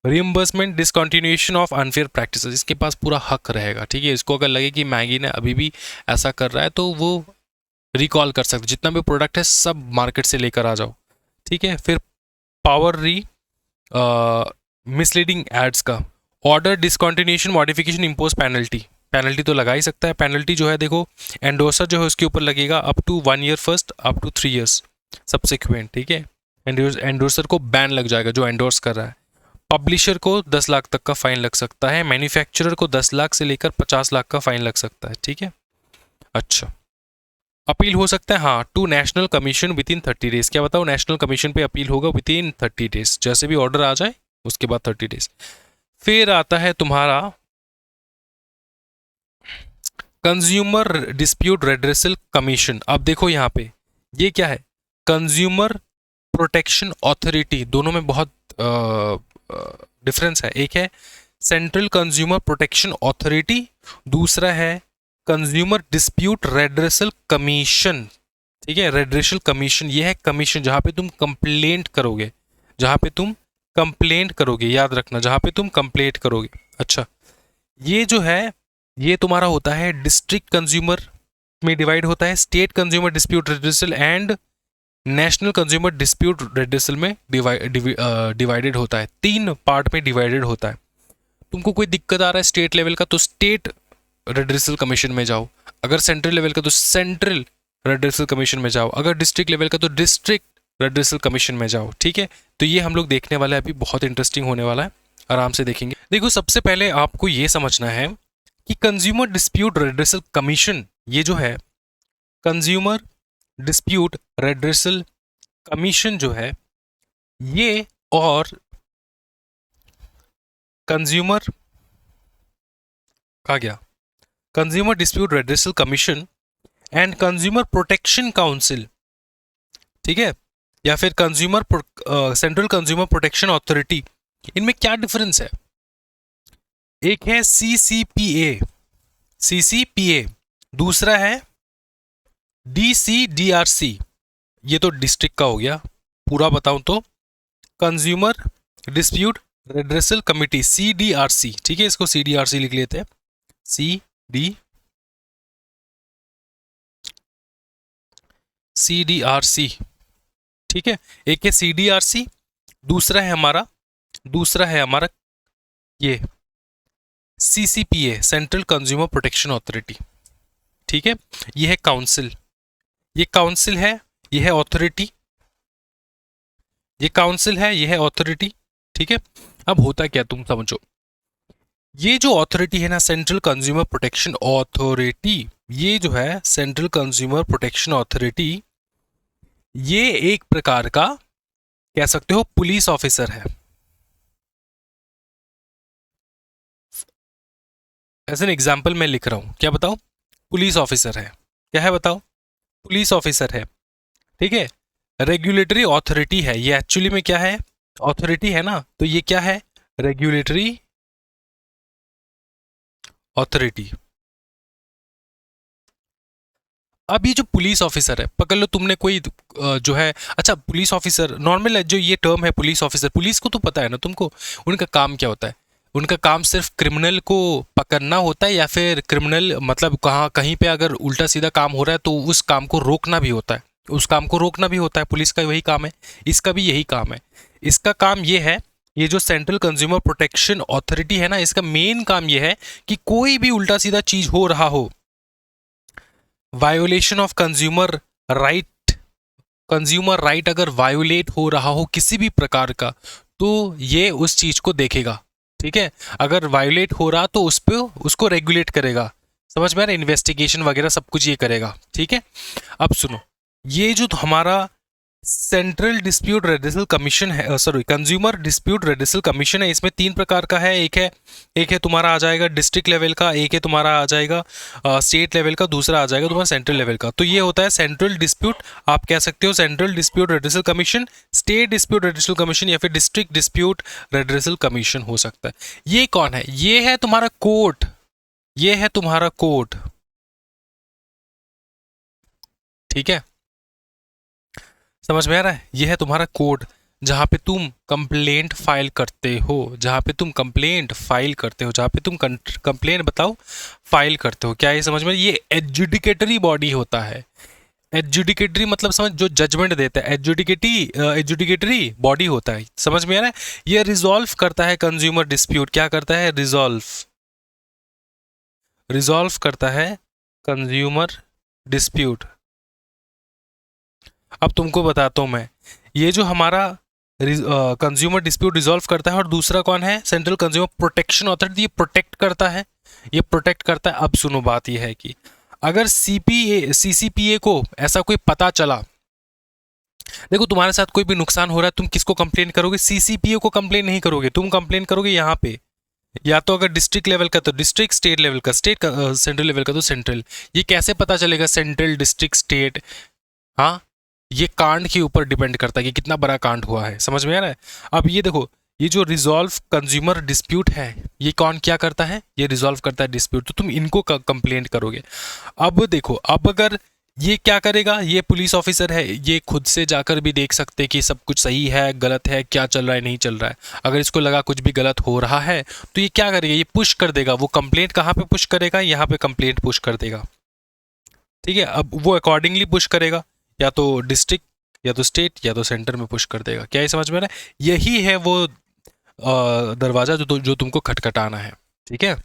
reimbursement discontinuation of unfair practices, इसके पास पूरा हक रहेगा, ठीक है। इसको अगर लगे कि मैगी ने अभी भी ऐसा कर रहा है तो वो रिकॉल कर सकते, जितना भी प्रोडक्ट है सब मार्केट से लेकर आ जाओ, ठीक है। फिर पावर मिसलीडिंग एड्स का, order discontinuation modification impose penalty, penalty तो लगा ही सकता है। पेनल्टी जो है देखो, एंडोर्सर जो है उसके ऊपर लगेगा up to 1 year first, up to 3 years subsequent, ठीक है। एंडोर्सर को बैन लग जाएगा जो एंडोर्स कर रहा है। पब्लिशर को 10 लाख तक का फाइन लग सकता है, मैन्युफैक्चरर को 10 लाख से लेकर 50 लाख का फाइन लग सकता है, ठीक है। अच्छा, अपील हो सकता है, हाँ, to national commission within 30 days, क्या बताओ, नेशनल कमीशन पे अपील होगा विद इन 30 डेज, जैसे भी ऑर्डर आ जाए उसके बाद 30 डेज। फिर आता है तुम्हारा कंज्यूमर डिस्प्यूट रेड्रेसल कमीशन। अब देखो यहाँ पे ये क्या है, कंज्यूमर प्रोटेक्शन अथॉरिटी, दोनों में बहुत डिफरेंस है। एक है सेंट्रल कंज्यूमर प्रोटेक्शन अथॉरिटी, दूसरा है कंज्यूमर डिस्प्यूट रेड्रेसल कमीशन, ठीक है। रेड्रेसल कमीशन ये है कमीशन जहां पे तुम कंप्लेंट करोगे, जहां पे तुम कंप्लेंट करोगे, याद रखना, जहां पे तुम कंप्लेंट करोगे। अच्छा, ये जो है ये तुम्हारा होता है डिस्ट्रिक्ट कंज्यूमर में डिवाइड होता है, state consumer dispute redressal and national consumer dispute redressal में डिवाइडेड होता है, 3 पार्ट में डिवाइडेड होता है। तुमको कोई दिक्कत आ रहा है स्टेट लेवल का तो स्टेट रेड्रेसल कमीशन में जाओ, अगर सेंट्रल लेवल का तो सेंट्रल रेड्रेसल कमीशन में जाओ, अगर डिस्ट्रिक्ट लेवल का तो डिस्ट्रिक्ट रेड्रेसल कमीशन में जाओ, ठीक है। तो ये हम लोग देखने वाले हैं, अभी बहुत इंटरेस्टिंग होने वाला है, आराम से देखेंगे। देखो सबसे पहले आपको ये समझना है कि कंज्यूमर डिस्प्यूट रेड्रेसल कमीशन, ये जो है कंज्यूमर डिस्प्यूट रेड्रेसल कमीशन जो है ये, और कंज्यूमर कहा गया, consumer dispute redressal commission and consumer protection council, ठीक है, या फिर consumer central consumer protection authority, इनमें क्या डिफरेंस है? एक है CCPA, दूसरा है DCDRC, ये तो डिस्ट्रिक्ट का हो गया। पूरा बताऊं तो consumer dispute redressal committee, CDRC, ठीक है, इसको CDRC लिख लेते हैं, CDRC, ठीक है। एक है CDRC दूसरा है हमारा ये CCPA, central consumer protection authority. ठीक है, ये है काउंसिल, ये काउंसिल है, ये है अथॉरिटी, ये काउंसिल है, ये है अथॉरिटी। ठीक है, अब होता क्या तुम समझो, ये जो अथॉरिटी है ना, सेंट्रल कंज्यूमर प्रोटेक्शन अथॉरिटी, ये जो है सेंट्रल कंज्यूमर प्रोटेक्शन अथॉरिटी, ये एक प्रकार का कह सकते हो पुलिस ऑफिसर है। एज एन एग्जाम्पल मैं लिख रहा हूं, क्या बताओ, पुलिस ऑफिसर है, क्या है बताओ, पुलिस ऑफिसर है। ठीक है, रेगुलेटरी अथॉरिटी है, ये एक्चुअली में क्या है, अथॉरिटी है ना, तो ये क्या है, रेगुलेटरी अथॉरिटी। अब ये जो पुलिस ऑफिसर है, पकड़ लो तुमने कोई जो है, अच्छा पुलिस ऑफिसर नॉर्मल है, जो ये टर्म है पुलिस ऑफिसर, पुलिस को तो पता है ना तुमको, उनका काम क्या होता है, उनका काम सिर्फ क्रिमिनल को पकड़ना होता है, या फिर क्रिमिनल मतलब कहाँ कहीं पे अगर उल्टा सीधा काम हो रहा है तो उस काम को रोकना भी होता है, उस काम को रोकना भी होता है, पुलिस का वही काम है, इसका भी यही काम है। इसका काम ये है, ये जो सेंट्रल कंज्यूमर प्रोटेक्शन अथॉरिटी है ना, इसका मेन काम ये है कि कोई भी उल्टा सीधा चीज हो रहा हो, वायोलेशन ऑफ कंज्यूमर राइट अगर वायोलेट हो रहा हो किसी भी प्रकार का, तो ये उस चीज को देखेगा। ठीक है, अगर वायोलेट हो रहा तो उस पे उसको रेगुलेट करेगा, समझ में आ रहा है, इन्वेस्टिगेशन वगैरह सब कुछ ये करेगा। ठीक है, अब सुनो, ये जो हमारा सेंट्रल डिस्प्यूट रेडिसल कमीशन है, sorry consumer dispute redressal commission है, इसमें 3 प्रकार का है, एक है तुम्हारा आ जाएगा डिस्ट्रिक्ट लेवल का, एक है तुम्हारा आ जाएगा स्टेट लेवल का, दूसरा आ जाएगा तुम्हारा सेंट्रल लेवल का। तो ये होता है सेंट्रल डिस्प्यूट, आप कह सकते हो central dispute redressal commission, state dispute redressal commission, या फिर डिस्ट्रिक्ट डिस्प्यूट रेडिसल कमीशन हो सकता है। ये कौन है, ये है तुम्हारा कोर्ट, ये है तुम्हारा कोर्ट। ठीक है, समझ में आ रहा है, ये है तुम्हारा कोड, जहां पे तुम कंप्लेंट फाइल करते हो, जहां पे तुम कंप्लेंट फाइल करते हो, जहां पे तुम कंप्लेंट बताओ फाइल करते हो। क्या ये समझ में, ये एजुडिकेटरी बॉडी होता है, एजुडिकेटरी मतलब समझ, जो जजमेंट देता है, एजुडिकेटरी बॉडी होता है, समझ में आ रहा है। ये रिजॉल्व करता है कंज्यूमर डिस्प्यूट, क्या करता है, रिजॉल्व करता है कंज्यूमर डिस्प्यूट। अब तुमको बताता हूं मैं, ये जो हमारा कंज्यूमर डिस्प्यूट रिजॉल्व करता है, और दूसरा कौन है, सेंट्रल कंज्यूमर प्रोटेक्शन अथॉरिटी, ये प्रोटेक्ट करता है, ये प्रोटेक्ट करता है। अब सुनो, बात ये है कि अगर CCPA को ऐसा कोई पता चला, देखो तुम्हारे साथ कोई भी नुकसान हो रहा है, तुम किसको कंप्लेन करोगे, CCPA को कंप्लेन नहीं करोगे, तुम कंप्लेन करोगे यहाँ पे, या तो अगर डिस्ट्रिक्ट लेवल का तो डिस्ट्रिक्ट, स्टेट लेवल का स्टेट, सेंट्रल लेवल का तो सेंट्रल। ये कैसे पता चलेगा सेंट्रल, डिस्ट्रिक्ट, स्टेट, हाँ, ये कांड के ऊपर डिपेंड करता है कि कितना बड़ा कांड हुआ है, समझ में आ रहा है। अब ये देखो, ये जो रिजॉल्व कंज्यूमर डिस्प्यूट है, ये कौन क्या करता है, ये रिजॉल्व करता है डिस्प्यूट, तो तुम इनको कंप्लेंट करोगे। अब देखो, अब अगर ये क्या करेगा, ये पुलिस ऑफिसर है, ये खुद से जाकर भी देख सकते कि सब कुछ सही है गलत है, क्या चल रहा है नहीं चल रहा है। अगर इसको लगा कुछ भी गलत हो रहा है तो ये क्या करेगा, ये पुश कर देगा, वो कंप्लेंट कहाँ पे पुश करेगा, यहाँ पे कंप्लेंट पुश कर देगा। ठीक है, अब वो अकॉर्डिंगली पुश करेगा, या तो डिस्ट्रिक्ट, या तो स्टेट, या तो सेंटर में पुश कर देगा। क्या ये समझ में आ रहा है, यही है वो दरवाजा जो तुमको खटखटाना है। ठीक है,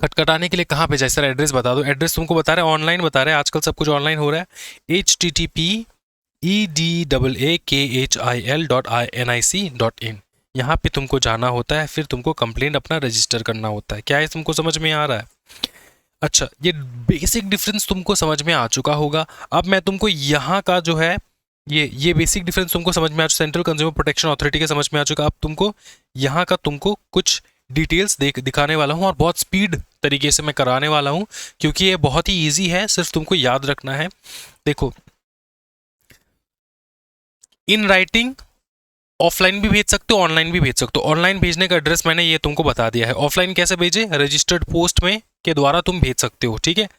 खटखटाने के लिए कहाँ पे जाए, सर एड्रेस बता दो, एड्रेस तुमको बता रहे हैं ऑनलाइन, बता रहे हैं आजकल सब कुछ ऑनलाइन हो रहा है, http://edaakhil.nic.in, यहाँ पे तुमको जाना होता है, फिर तुमको कंप्लेंट अपना रजिस्टर करना होता है। क्या है तुमको समझ में आ रहा है। अच्छा, ये बेसिक डिफरेंस तुमको समझ में आ चुका होगा। अब मैं तुमको यहाँ का जो है, ये बेसिक डिफरेंस तुमको समझ में आ चुका, सेंट्रल कंज्यूमर प्रोटेक्शन अथॉरिटी के समझ में आ चुका। अब तुमको यहाँ का तुमको कुछ डिटेल्स दिखाने वाला हूँ, और बहुत स्पीड तरीके से मैं कराने वाला हूँ, क्योंकि ये बहुत ही ईजी है, सिर्फ तुमको याद रखना है। देखो, इन राइटिंग ऑफलाइन भी भेज सकते हो, ऑनलाइन भी भेज सकते हो। ऑनलाइन भेजने का एड्रेस मैंने ये तुमको बता दिया है, ऑफलाइन कैसे भेजे, रजिस्टर्ड पोस्ट में के द्वारा तुम भेज सकते हो। ठीक है,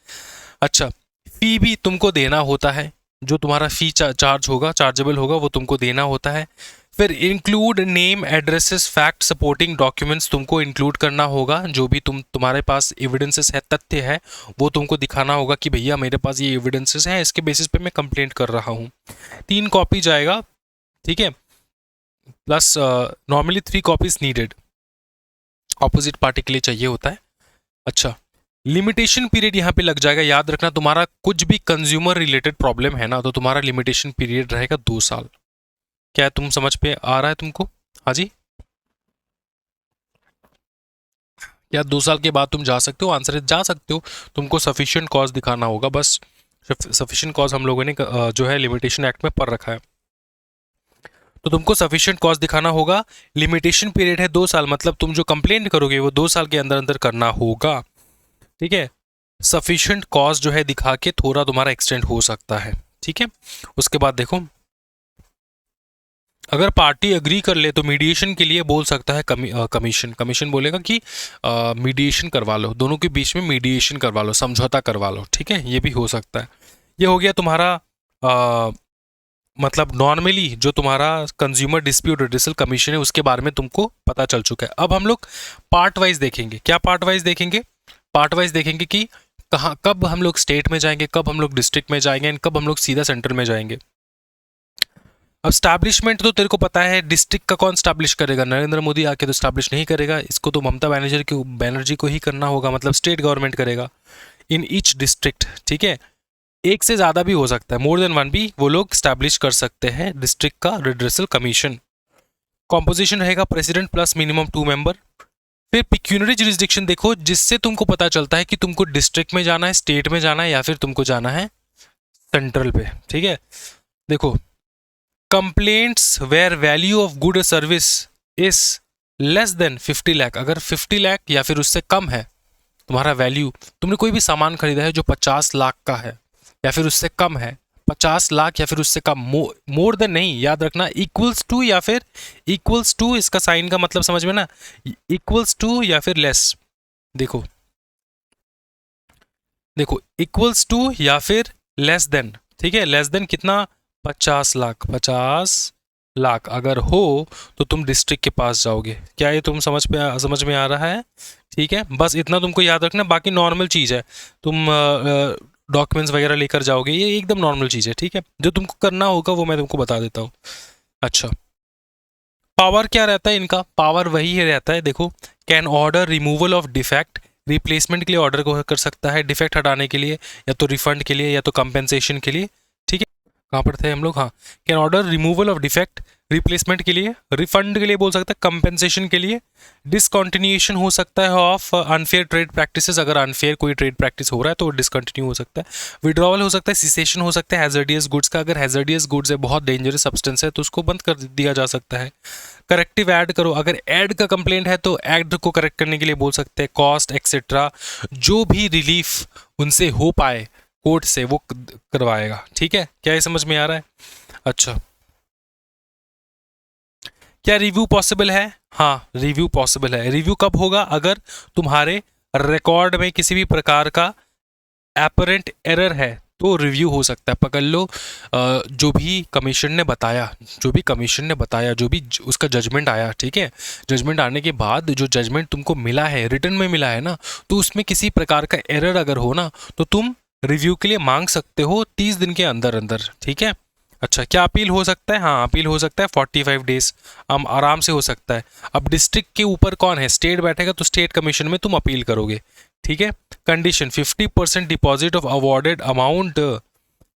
अच्छा, फी भी तुमको देना होता है, जो तुम्हारा फी चार्ज होगा, चार्जेबल होगा, वो तुमको देना होता है। फिर include name, addresses, fact supporting documents तुमको इंक्लूड करना होगा, जो भी तुम्हारे पास एविडेंसेस है, तथ्य है, वो तुमको दिखाना होगा कि भैया मेरे पास ये एविडेंसेस हैं, इसके बेसिस पे मैं कंप्लेंट कर रहा हूँ। 3 कॉपी जाएगा। ठीक है, plus normally 3 copies needed, opposite party के लिए चाहिए होता है। अच्छा, लिमिटेशन पीरियड यहाँ पे लग जाएगा। याद रखना, तुम्हारा कुछ भी कंज्यूमर रिलेटेड प्रॉब्लम है ना, तो तुम्हारा लिमिटेशन पीरियड रहेगा 2 साल। क्या तुम समझ पे आ रहा है तुमको? हाँ जी, क्या 2 साल के बाद तुम जा सकते हो? आंसर है जा सकते हो। तुमको सफिशिएंट कॉज दिखाना होगा, बस सफिशिएंट कॉज हम लोगों ने जो है लिमिटेशन एक्ट में पढ़ रखा है, तो तुमको सफिशिएंट कॉज दिखाना होगा। लिमिटेशन पीरियड है 2 साल, मतलब तुम जो कंप्लेंट करोगे वो 2 साल के अंदर अंदर करना होगा। ठीक है, सफिशिएंट कॉज जो है दिखा के थोड़ा तुम्हारा एक्सटेंड हो सकता है। ठीक है, उसके बाद देखो, अगर पार्टी अग्री कर ले तो मीडिएशन के लिए बोल सकता है कमीशन। कमीशन बोलेगा कि मीडिएशन करवा लो, दोनों के बीच में मीडिएशन करवा लो, समझौता करवा लो। ठीक है, ये भी हो सकता है। ये हो गया तुम्हारा मतलब नॉर्मली जो तुम्हारा कंज्यूमर डिस्प्यूट रिड्यूसल कमीशन है उसके बारे में तुमको पता चल चुका है। अब हम लोग पार्ट वाइज देखेंगे। क्या पार्ट वाइज देखेंगे? पार्ट वाइज देखेंगे कि कहाँ कब हम लोग स्टेट में जाएंगे, कब हम लोग डिस्ट्रिक्ट में जाएंगे एंड कब हम लोग सीधा सेंटर में जाएंगे। अब स्टैब्लिशमेंट तो तेरे को पता है, डिस्ट्रिक्ट का कौन स्टैब्लिश करेगा? नरेंद्र मोदी आके तो स्टैब्लिश नहीं करेगा, इसको तो ममता बनर्जी को ही करना होगा, मतलब स्टेट गवर्नमेंट करेगा इन ईच डिस्ट्रिक्ट। ठीक है, एक से ज़्यादा भी हो सकता है, मोर देन वन भी वो लोग स्टैब्लिश कर सकते हैं डिस्ट्रिक्ट का रिड्रेसल कमीशन। कॉम्पोजिशन रहेगा प्रेसिडेंट प्लस मिनिमम 2 मेंबर। फिर पिक्यूनरी जुरिस्डिक्शन देखो, जिससे तुमको पता चलता है कि तुमको डिस्ट्रिक्ट में जाना है, स्टेट में जाना है, या फिर तुमको जाना है सेंट्रल पे। ठीक है, देखो, complaints where value of good service is less than 50 lakh, अगर 50 लाख या फिर उससे कम है तुम्हारा वैल्यू, तुमने कोई भी सामान खरीदा है जो 50 लाख का है या फिर उससे कम है, 50 लाख या फिर उससे कम, मोर देन नहीं, याद रखना, इक्वल्स टू या फिर इक्वल्स टू, इसका साइन का मतलब समझ में ना, इक्वल्स टू या फिर लेस। देखो देखो, इक्वल्स टू या फिर लेस देन। ठीक है, लेस देन कितना? 50 लाख। 50 लाख अगर हो तो तुम डिस्ट्रिक्ट के पास जाओगे। क्या ये तुम समझ में आ रहा है? ठीक है, बस इतना तुमको याद रखना, बाकी नॉर्मल चीज़ है। तुम डॉक्यूमेंट्स वगैरह लेकर जाओगे, ये एकदम नॉर्मल चीज़ है। ठीक है, जो तुमको करना होगा वो मैं तुमको बता देता हूँ। अच्छा, पावर क्या रहता है इनका? पावर वही है रहता है, देखो, can order removal of defect, replacement के लिए ऑर्डर को कर सकता है, डिफेक्ट हटाने के लिए, या तो रिफंड के लिए, या तो कंपेंसेशन के लिए। ठीक है, कहाँ पर थे हम लोग? हाँ, can order removal of defect, replacement के लिए, रिफंड के लिए बोल सकता है, कंपेंसेशन के लिए, डिसकंटिन्यूएशन हो सकता है ऑफ अनफेयर ट्रेड प्रैक्टिसेस, अगर अनफेयर कोई ट्रेड प्रैक्टिस हो रहा है तो डिसकंटिन्यू हो सकता है, विड्रॉवल हो सकता है, सिसेशन हो सकता है हैजर्डियस गुड्स का, अगर हैजर्डियस गुड्स है, बहुत डेंजरस सब्सटेंस है, तो उसको बंद कर दिया जा सकता है। करेक्टिव ऐड करो, अगर ऐड का कंप्लेंट है तो ऐड को करेक्ट करने के लिए बोल सकते हैं, कॉस्ट एक्सेट्रा, जो भी रिलीफ उनसे हो पाए कोर्ट से वो करवाएगा। ठीक है, क्या ये समझ में आ रहा है? अच्छा, क्या रिव्यू पॉसिबल है? हाँ, रिव्यू पॉसिबल है। रिव्यू कब होगा? अगर तुम्हारे रिकॉर्ड में किसी भी प्रकार का एपरेंट एरर है तो रिव्यू हो सकता है। पकड़ लो, जो भी कमीशन ने बताया, जो भी उसका जजमेंट आया, ठीक है, जजमेंट आने के बाद जो जजमेंट तुमको मिला है, रिटर्न में मिला है ना, तो उसमें किसी प्रकार का एरर अगर हो ना, तो तुम रिव्यू के लिए मांग सकते हो 30 दिन के अंदर अंदर। ठीक है, अच्छा, क्या अपील हो सकता है? हाँ, अपील हो सकता है 45 डेज, आराम से हो सकता है। अब डिस्ट्रिक्ट के ऊपर कौन है? स्टेट बैठेगा, तो स्टेट कमीशन में तुम अपील करोगे। ठीक है, condition 50% deposit of awarded amount,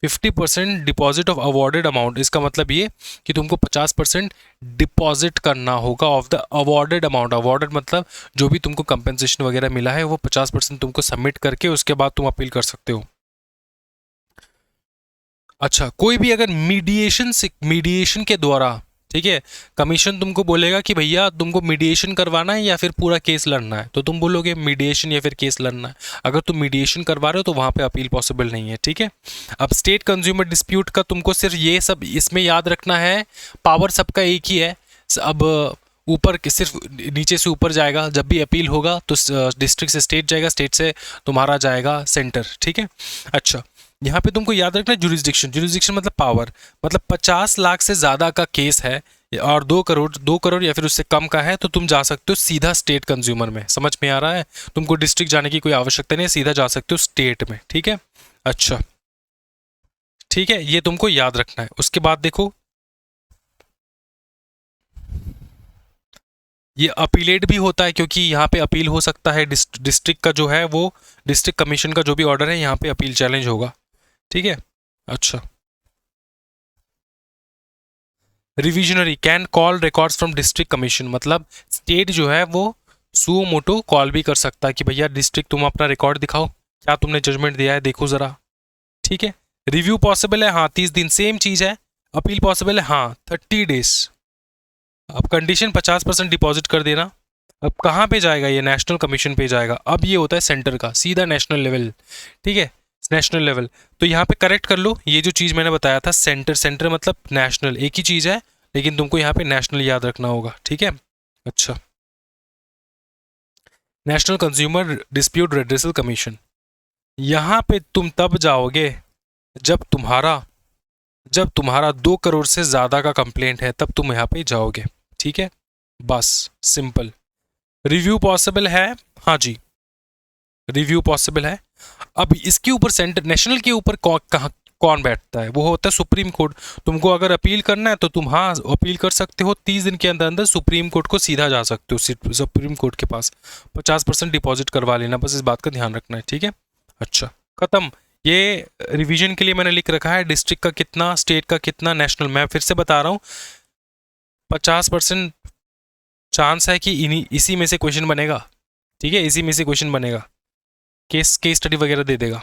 50% deposit of awarded amount, इसका मतलब ये कि तुमको 50% डिपॉजिट करना होगा of the awarded amount. Awarded मतलब जो भी तुमको कंपेंसेशन वगैरह मिला है वो 50% तुमको सबमिट करके उसके बाद तुम अपील कर सकते हो। अच्छा, कोई भी अगर मीडिएशन के द्वारा, ठीक है, कमीशन तुमको बोलेगा कि भैया तुमको मीडिएशन करवाना है या फिर पूरा केस लड़ना है, तो तुम बोलोगे मीडिएशन या फिर केस लड़ना है। अगर तुम मीडिएशन करवा रहे हो तो वहाँ पे अपील पॉसिबल नहीं है। ठीक है, अब स्टेट कंज्यूमर डिस्प्यूट का तुमको सिर्फ ये सब इसमें याद रखना है, पावर सबका एक ही है। अब ऊपर सिर्फ नीचे से ऊपर जाएगा, जब भी अपील होगा तो डिस्ट्रिक्ट से स्टेट जाएगा, स्टेट से तुम्हारा जाएगा सेंटर। ठीक है, अच्छा, यहाँ पे तुमको याद रखना जुरिस्डिक्शन मतलब पावर, मतलब 50 लाख से ज़्यादा का केस है और 2 करोड़ या फिर उससे कम का है, तो तुम जा सकते हो सीधा स्टेट कंज्यूमर में। समझ में आ रहा है? तुमको डिस्ट्रिक्ट जाने की कोई आवश्यकता नहीं है, सीधा जा सकते हो स्टेट में। ठीक है, अच्छा, ठीक है, ये तुमको याद रखना है। उसके बाद देखो, ये अपीलेट भी होता है क्योंकि यहाँ पे अपील हो सकता है, डिस्ट्रिक्ट का जो है वो डिस्ट्रिक्ट कमीशन का जो भी ऑर्डर है यहाँ पे अपील चैलेंज होगा, ठीक है। अच्छा, revisionary can call records from district commission, मतलब स्टेट जो है वो सुओ मोटो कॉल भी कर सकता है कि भैया डिस्ट्रिक्ट तुम अपना रिकॉर्ड दिखाओ, क्या तुमने जजमेंट दिया है देखो ज़रा, ठीक है। रिव्यू पॉसिबल है, हाँ 30 दिन, सेम चीज़ है। अपील पॉसिबल है, हाँ 30 डेज। अब कंडीशन 50% डिपॉजिट कर देना। अब कहाँ पे जाएगा ये, नेशनल कमीशन पे जाएगा। अब ये होता है सेंटर का सीधा नेशनल लेवल, ठीक है, नेशनल लेवल। तो यहाँ पे करेक्ट कर लो, ये जो चीज़ मैंने बताया था सेंटर, सेंटर मतलब नेशनल, एक ही चीज़ है, लेकिन तुमको यहाँ पे नेशनल याद रखना होगा, ठीक है। अच्छा, national consumer dispute redressal commission, यहाँ पे तुम तब जाओगे जब तुम्हारा 2 करोड़ से ज़्यादा का कंप्लेंट है, तब तुम यहाँ पे जाओगे, ठीक है, बस सिंपल। रिव्यू पॉसिबल है, हाँ जी रिव्यू पॉसिबल है। अब इसके ऊपर सेंटर नेशनल के ऊपर कौन बैठता है, वो होता है सुप्रीम कोर्ट। तुमको अगर अपील करना है तो तुम हाँ अपील कर सकते हो, 30 दिन के अंदर अंदर सुप्रीम कोर्ट को सीधा जा सकते हो, सुप्रीम कोर्ट के पास 50% डिपॉजिट करवा लेना, बस इस बात का ध्यान रखना है, ठीक है। अच्छा, खत्म। ये रिवीजन के लिए मैंने लिख रखा है डिस्ट्रिक्ट का कितना, स्टेट का कितना, नेशनल। मैं फिर से बता रहा हूँ 50% चांस है कि इसी में से क्वेश्चन बनेगा, ठीक है, इसी में से क्वेश्चन बनेगा, केस स्टडी वगैरह दे देगा।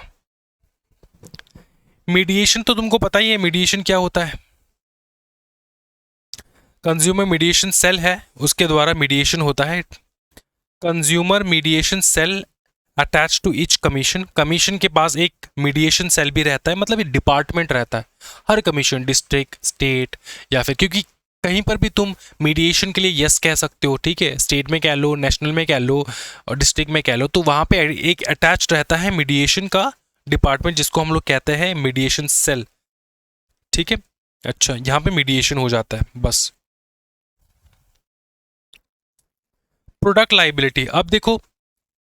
मीडिएशन तो तुमको पता ही है, मीडिएशन क्या होता है, कंज्यूमर मीडिएशन सेल है, उसके द्वारा मीडिएशन होता है। Consumer mediation cell attach to each commission, commission के पास एक मीडिएशन सेल भी रहता है, मतलब एक डिपार्टमेंट रहता है हर कमीशन, डिस्ट्रिक्ट, स्टेट, या फिर क्योंकि कहीं पर भी तुम मीडिएशन के लिए यस कह सकते हो, ठीक है, स्टेट में कह लो, नेशनल में कह लो और डिस्ट्रिक्ट में कह लो, तो वहाँ पे एक अटैच रहता है मीडिएशन का डिपार्टमेंट, जिसको हम लोग कहते हैं मीडिएशन सेल, ठीक है। अच्छा, यहाँ पे मीडिएशन हो जाता है बस। प्रोडक्ट लाइबिलिटी, अब देखो,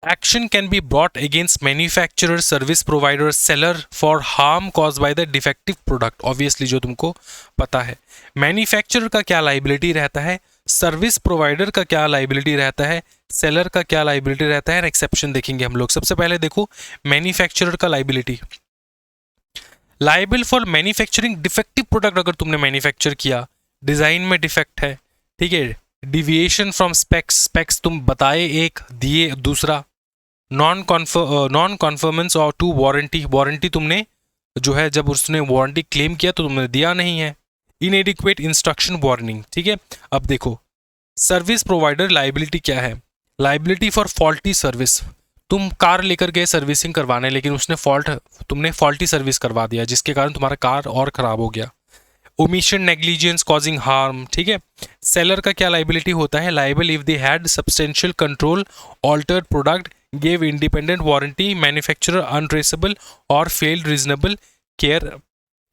action can be brought against manufacturer, service provider, seller for harm cause by the defective product, obviously जो तुमको पता है। मैन्युफैक्चरर का क्या लाइबिलिटी रहता है, सर्विस प्रोवाइडर का क्या लाइबिलिटी रहता है, सेलर का क्या लाइबिलिटी रहता है, एक्सेप्शन देखेंगे हम लोग। सबसे पहले देखो मैन्युफैक्चरर का liability, liable for manufacturing defective product, अगर तुमने मैन्युफैक्चर किया, डिजाइन में डिफेक्ट है, ठीक है, डिविएशन फ्रॉम स्पेक्स, स्पेक्स तुम बताए एक, दिए दूसरा, नॉन कॉन्फर्मेंस और टू वारंटी, वारंटी तुमने जो है जब उसने वारंटी क्लेम किया तो तुमने दिया नहीं है, इनएडिक्वेट इंस्ट्रक्शन वार्निंग, ठीक है। अब देखो सर्विस प्रोवाइडर लाइबिलिटी क्या है, लाइबिलिटी फॉर फॉल्टी सर्विस, तुम कार लेकर गए सर्विसिंग करवाने, लेकिन उसने तुमने फॉल्टी सर्विस करवा दिया, जिसके कारण तुम्हारा कार और खराब हो गया। ओमिशन नेग्लिजेंस कॉजिंग हार्म, ठीक है। सेलर का क्या लाइबिलिटी होता है, liable if they had substantial control, altered product, gave independent warranty, manufacturer untraceable और फेल्ड रीजनेबल केयर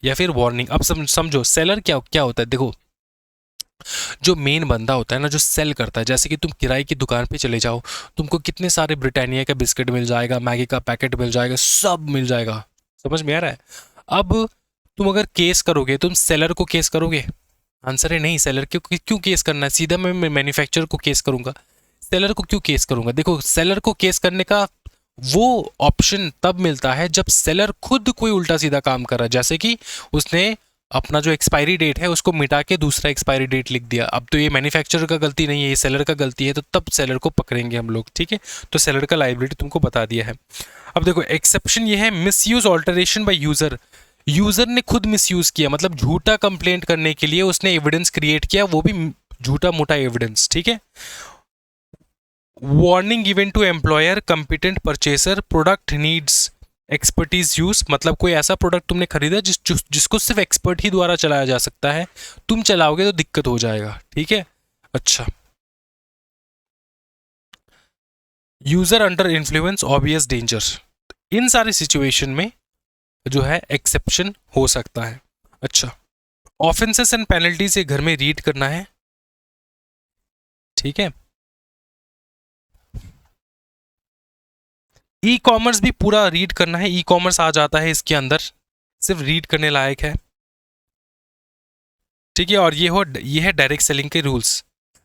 या फिर वार्निंग। अब समझो सेलर क्या क्या होता है, देखो जो मेन बंदा होता है ना, जो सेल करता है, जैसे कि तुम किराए की दुकान पे चले जाओ, तुमको कितने सारे ब्रिटानिया का बिस्किट मिल जाएगा, मैगी का पैकेट मिल जाएगा, सब मिल जाएगा, समझ में आ रहा है। अब तुम अगर केस करोगे, तुम सेलर को केस करोगे, आंसर है नहीं। सेलर क्यों केस करना है, सीधा मैं मैन्युफैक्चरर को केस करूंगा, सेलर को क्यों केस करूंगा। देखो सेलर को केस करने का वो ऑप्शन तब मिलता है जब सेलर खुद कोई उल्टा सीधा काम कर रहा है, जैसे कि उसने अपना जो एक्सपायरी डेट है उसको मिटा के दूसरा एक्सपायरी डेट लिख दिया। अब तो ये मैन्युफैक्चरर का गलती नहीं है, ये सेलर का गलती है, तो तब सेलर को पकड़ेंगे हम लोग, ठीक है। तो सेलर का लाइबिलिटी तुमको बता दिया है। अब देखो एक्सेप्शन ये है, misuse alteration by user, user ने खुद मिसयूज किया, मतलब झूठा कंप्लेंट करने के लिए उसने एविडेंस क्रिएट किया, वो भी झूठा मोटा एविडेंस, ठीक है। Warning given to employer, competent purchaser, product needs expertise use, मतलब कोई ऐसा प्रोडक्ट तुमने खरीदा जिसको सिर्फ एक्सपर्ट ही द्वारा चलाया जा सकता है, तुम चलाओगे तो दिक्कत हो जाएगा, ठीक है। अच्छा, user under influence, obvious danger, इन सारी सिचुएशन में जो है एक्सेप्शन हो सकता है। अच्छा, ऑफेंसेस एंड पेनल्टी से घर में रीड करना है, ठीक है। ई कॉमर्स भी पूरा रीड करना है, ई कॉमर्स आ जाता है इसके अंदर, सिर्फ रीड करने लायक है, ठीक है। और ये है डायरेक्ट सेलिंग के रूल्स,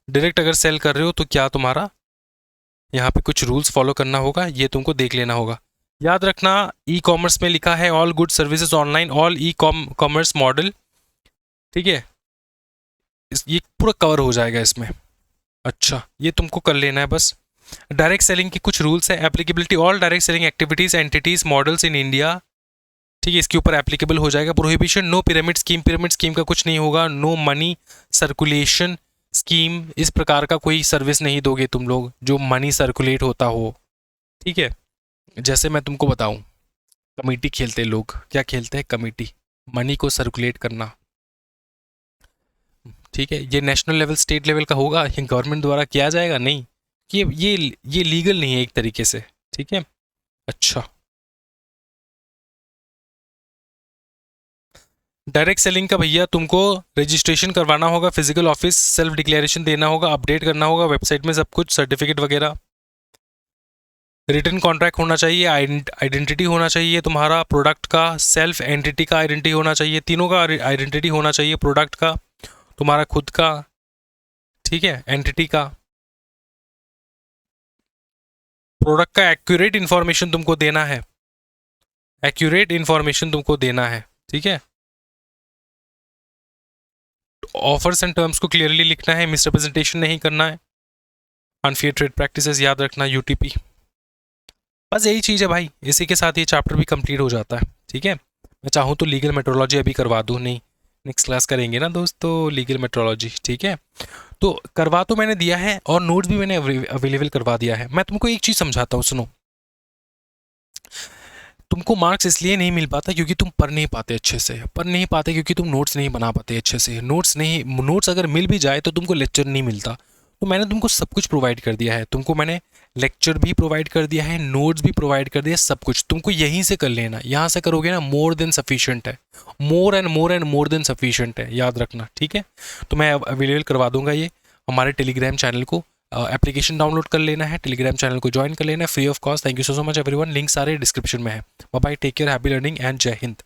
डायरेक्ट अगर सेल कर रहे हो तो क्या तुम्हारा यहाँ पे कुछ रूल्स फॉलो करना होगा, ये तुमको देख लेना होगा। याद रखना ई कॉमर्स में लिखा है all good services online, all e commerce model, ठीक है, ये पूरा कवर हो जाएगा इसमें। अच्छा, ये तुमको कर लेना है बस। डायरेक्ट सेलिंग की कुछ रूल्स है, applicability all direct selling activities entities models in India, ठीक है, इसके ऊपर एप्लीकेबल हो जाएगा। प्रोहिबिशन नो पिरामिड स्कीम का कुछ नहीं होगा, नो मनी सर्कुलेशन स्कीम, इस प्रकार का कोई सर्विस नहीं दोगे तुम लोग जो मनी सर्कुलेट होता हो, ठीक है। जैसे मैं तुमको बताऊं, कमेटी खेलते हैं लोग, क्या खेलते हैं, कमेटी, मनी को सर्कुलेट करना, ठीक है। ये नेशनल लेवल स्टेट लेवल का होगा, ये गवर्नमेंट द्वारा किया जाएगा नहीं, ये लीगल नहीं है एक तरीके से, ठीक है। अच्छा, डायरेक्ट सेलिंग का भैया तुमको रजिस्ट्रेशन करवाना होगा, फिजिकल ऑफिस सेल्फ डिक्लेरेशन देना होगा, अपडेट करना होगा वेबसाइट में सब कुछ, सर्टिफिकेट वगैरह, रिटर्न कॉन्ट्रैक्ट होना चाहिए, आइडेंटिटी होना चाहिए तुम्हारा प्रोडक्ट का, सेल्फ एंटिटी का आइडेंटिटी होना चाहिए, तीनों का आइडेंटिटी होना चाहिए, प्रोडक्ट का, तुम्हारा खुद का, ठीक है, एंटिटी का, प्रोडक्ट का एक्यूरेट इन्फॉर्मेशन तुमको देना है, एक्यूरेट इन्फॉर्मेशन तुमको देना है, ठीक है। ऑफर्स एंड टर्म्स को क्लियरली लिखना है, मिसरिप्रेजेंटेशन नहीं करना है, अनफेयर ट्रेड प्रैक्टिसेस याद रखना, यूटीपी, बस यही चीज़ है भाई। इसी के साथ ये चैप्टर भी कंप्लीट हो जाता है, ठीक है। मैं चाहूँ तो लीगल मेट्रोलॉजी अभी करवा दूँ, नहीं नेक्स्ट क्लास करेंगे ना दोस्तों लीगल मेट्रोलॉजी, ठीक है। तो करवा तो मैंने दिया है और नोट्स भी मैंने अवेलेबल करवा दिया है। मैं तुमको एक चीज़ समझाता हूँ, सुनो। तुमको मार्क्स इसलिए नहीं मिल पाता क्योंकि तुम पढ़ नहीं पाते अच्छे से, पढ़ नहीं पाते क्योंकि तुम नोट्स नहीं बना पाते अच्छे से, नोट्स अगर मिल भी जाए तो तुमको लेक्चर नहीं मिलता। तो मैंने तुमको सब कुछ प्रोवाइड कर दिया है, तुमको मैंने लेक्चर भी प्रोवाइड कर दिया है, नोट्स भी प्रोवाइड कर दिया है, सब कुछ तुमको यहीं से कर लेना, यहाँ से करोगे ना मोर देन सफिशिएंट है, मोर देन सफिशिएंट है, याद रखना, ठीक है। तो मैं अवेलेबल करवा दूंगा ये। हमारे टेलीग्राम चैनल को एप्लीकेशन डाउनलोड कर लेना है, टेलीग्राम चैनल को ज्वाइन कर लेना है free of cost. Thank you so much everyone, link सारे डिस्क्रिप्शन में है। Bye bye, take care, happy learning and जय हिंद।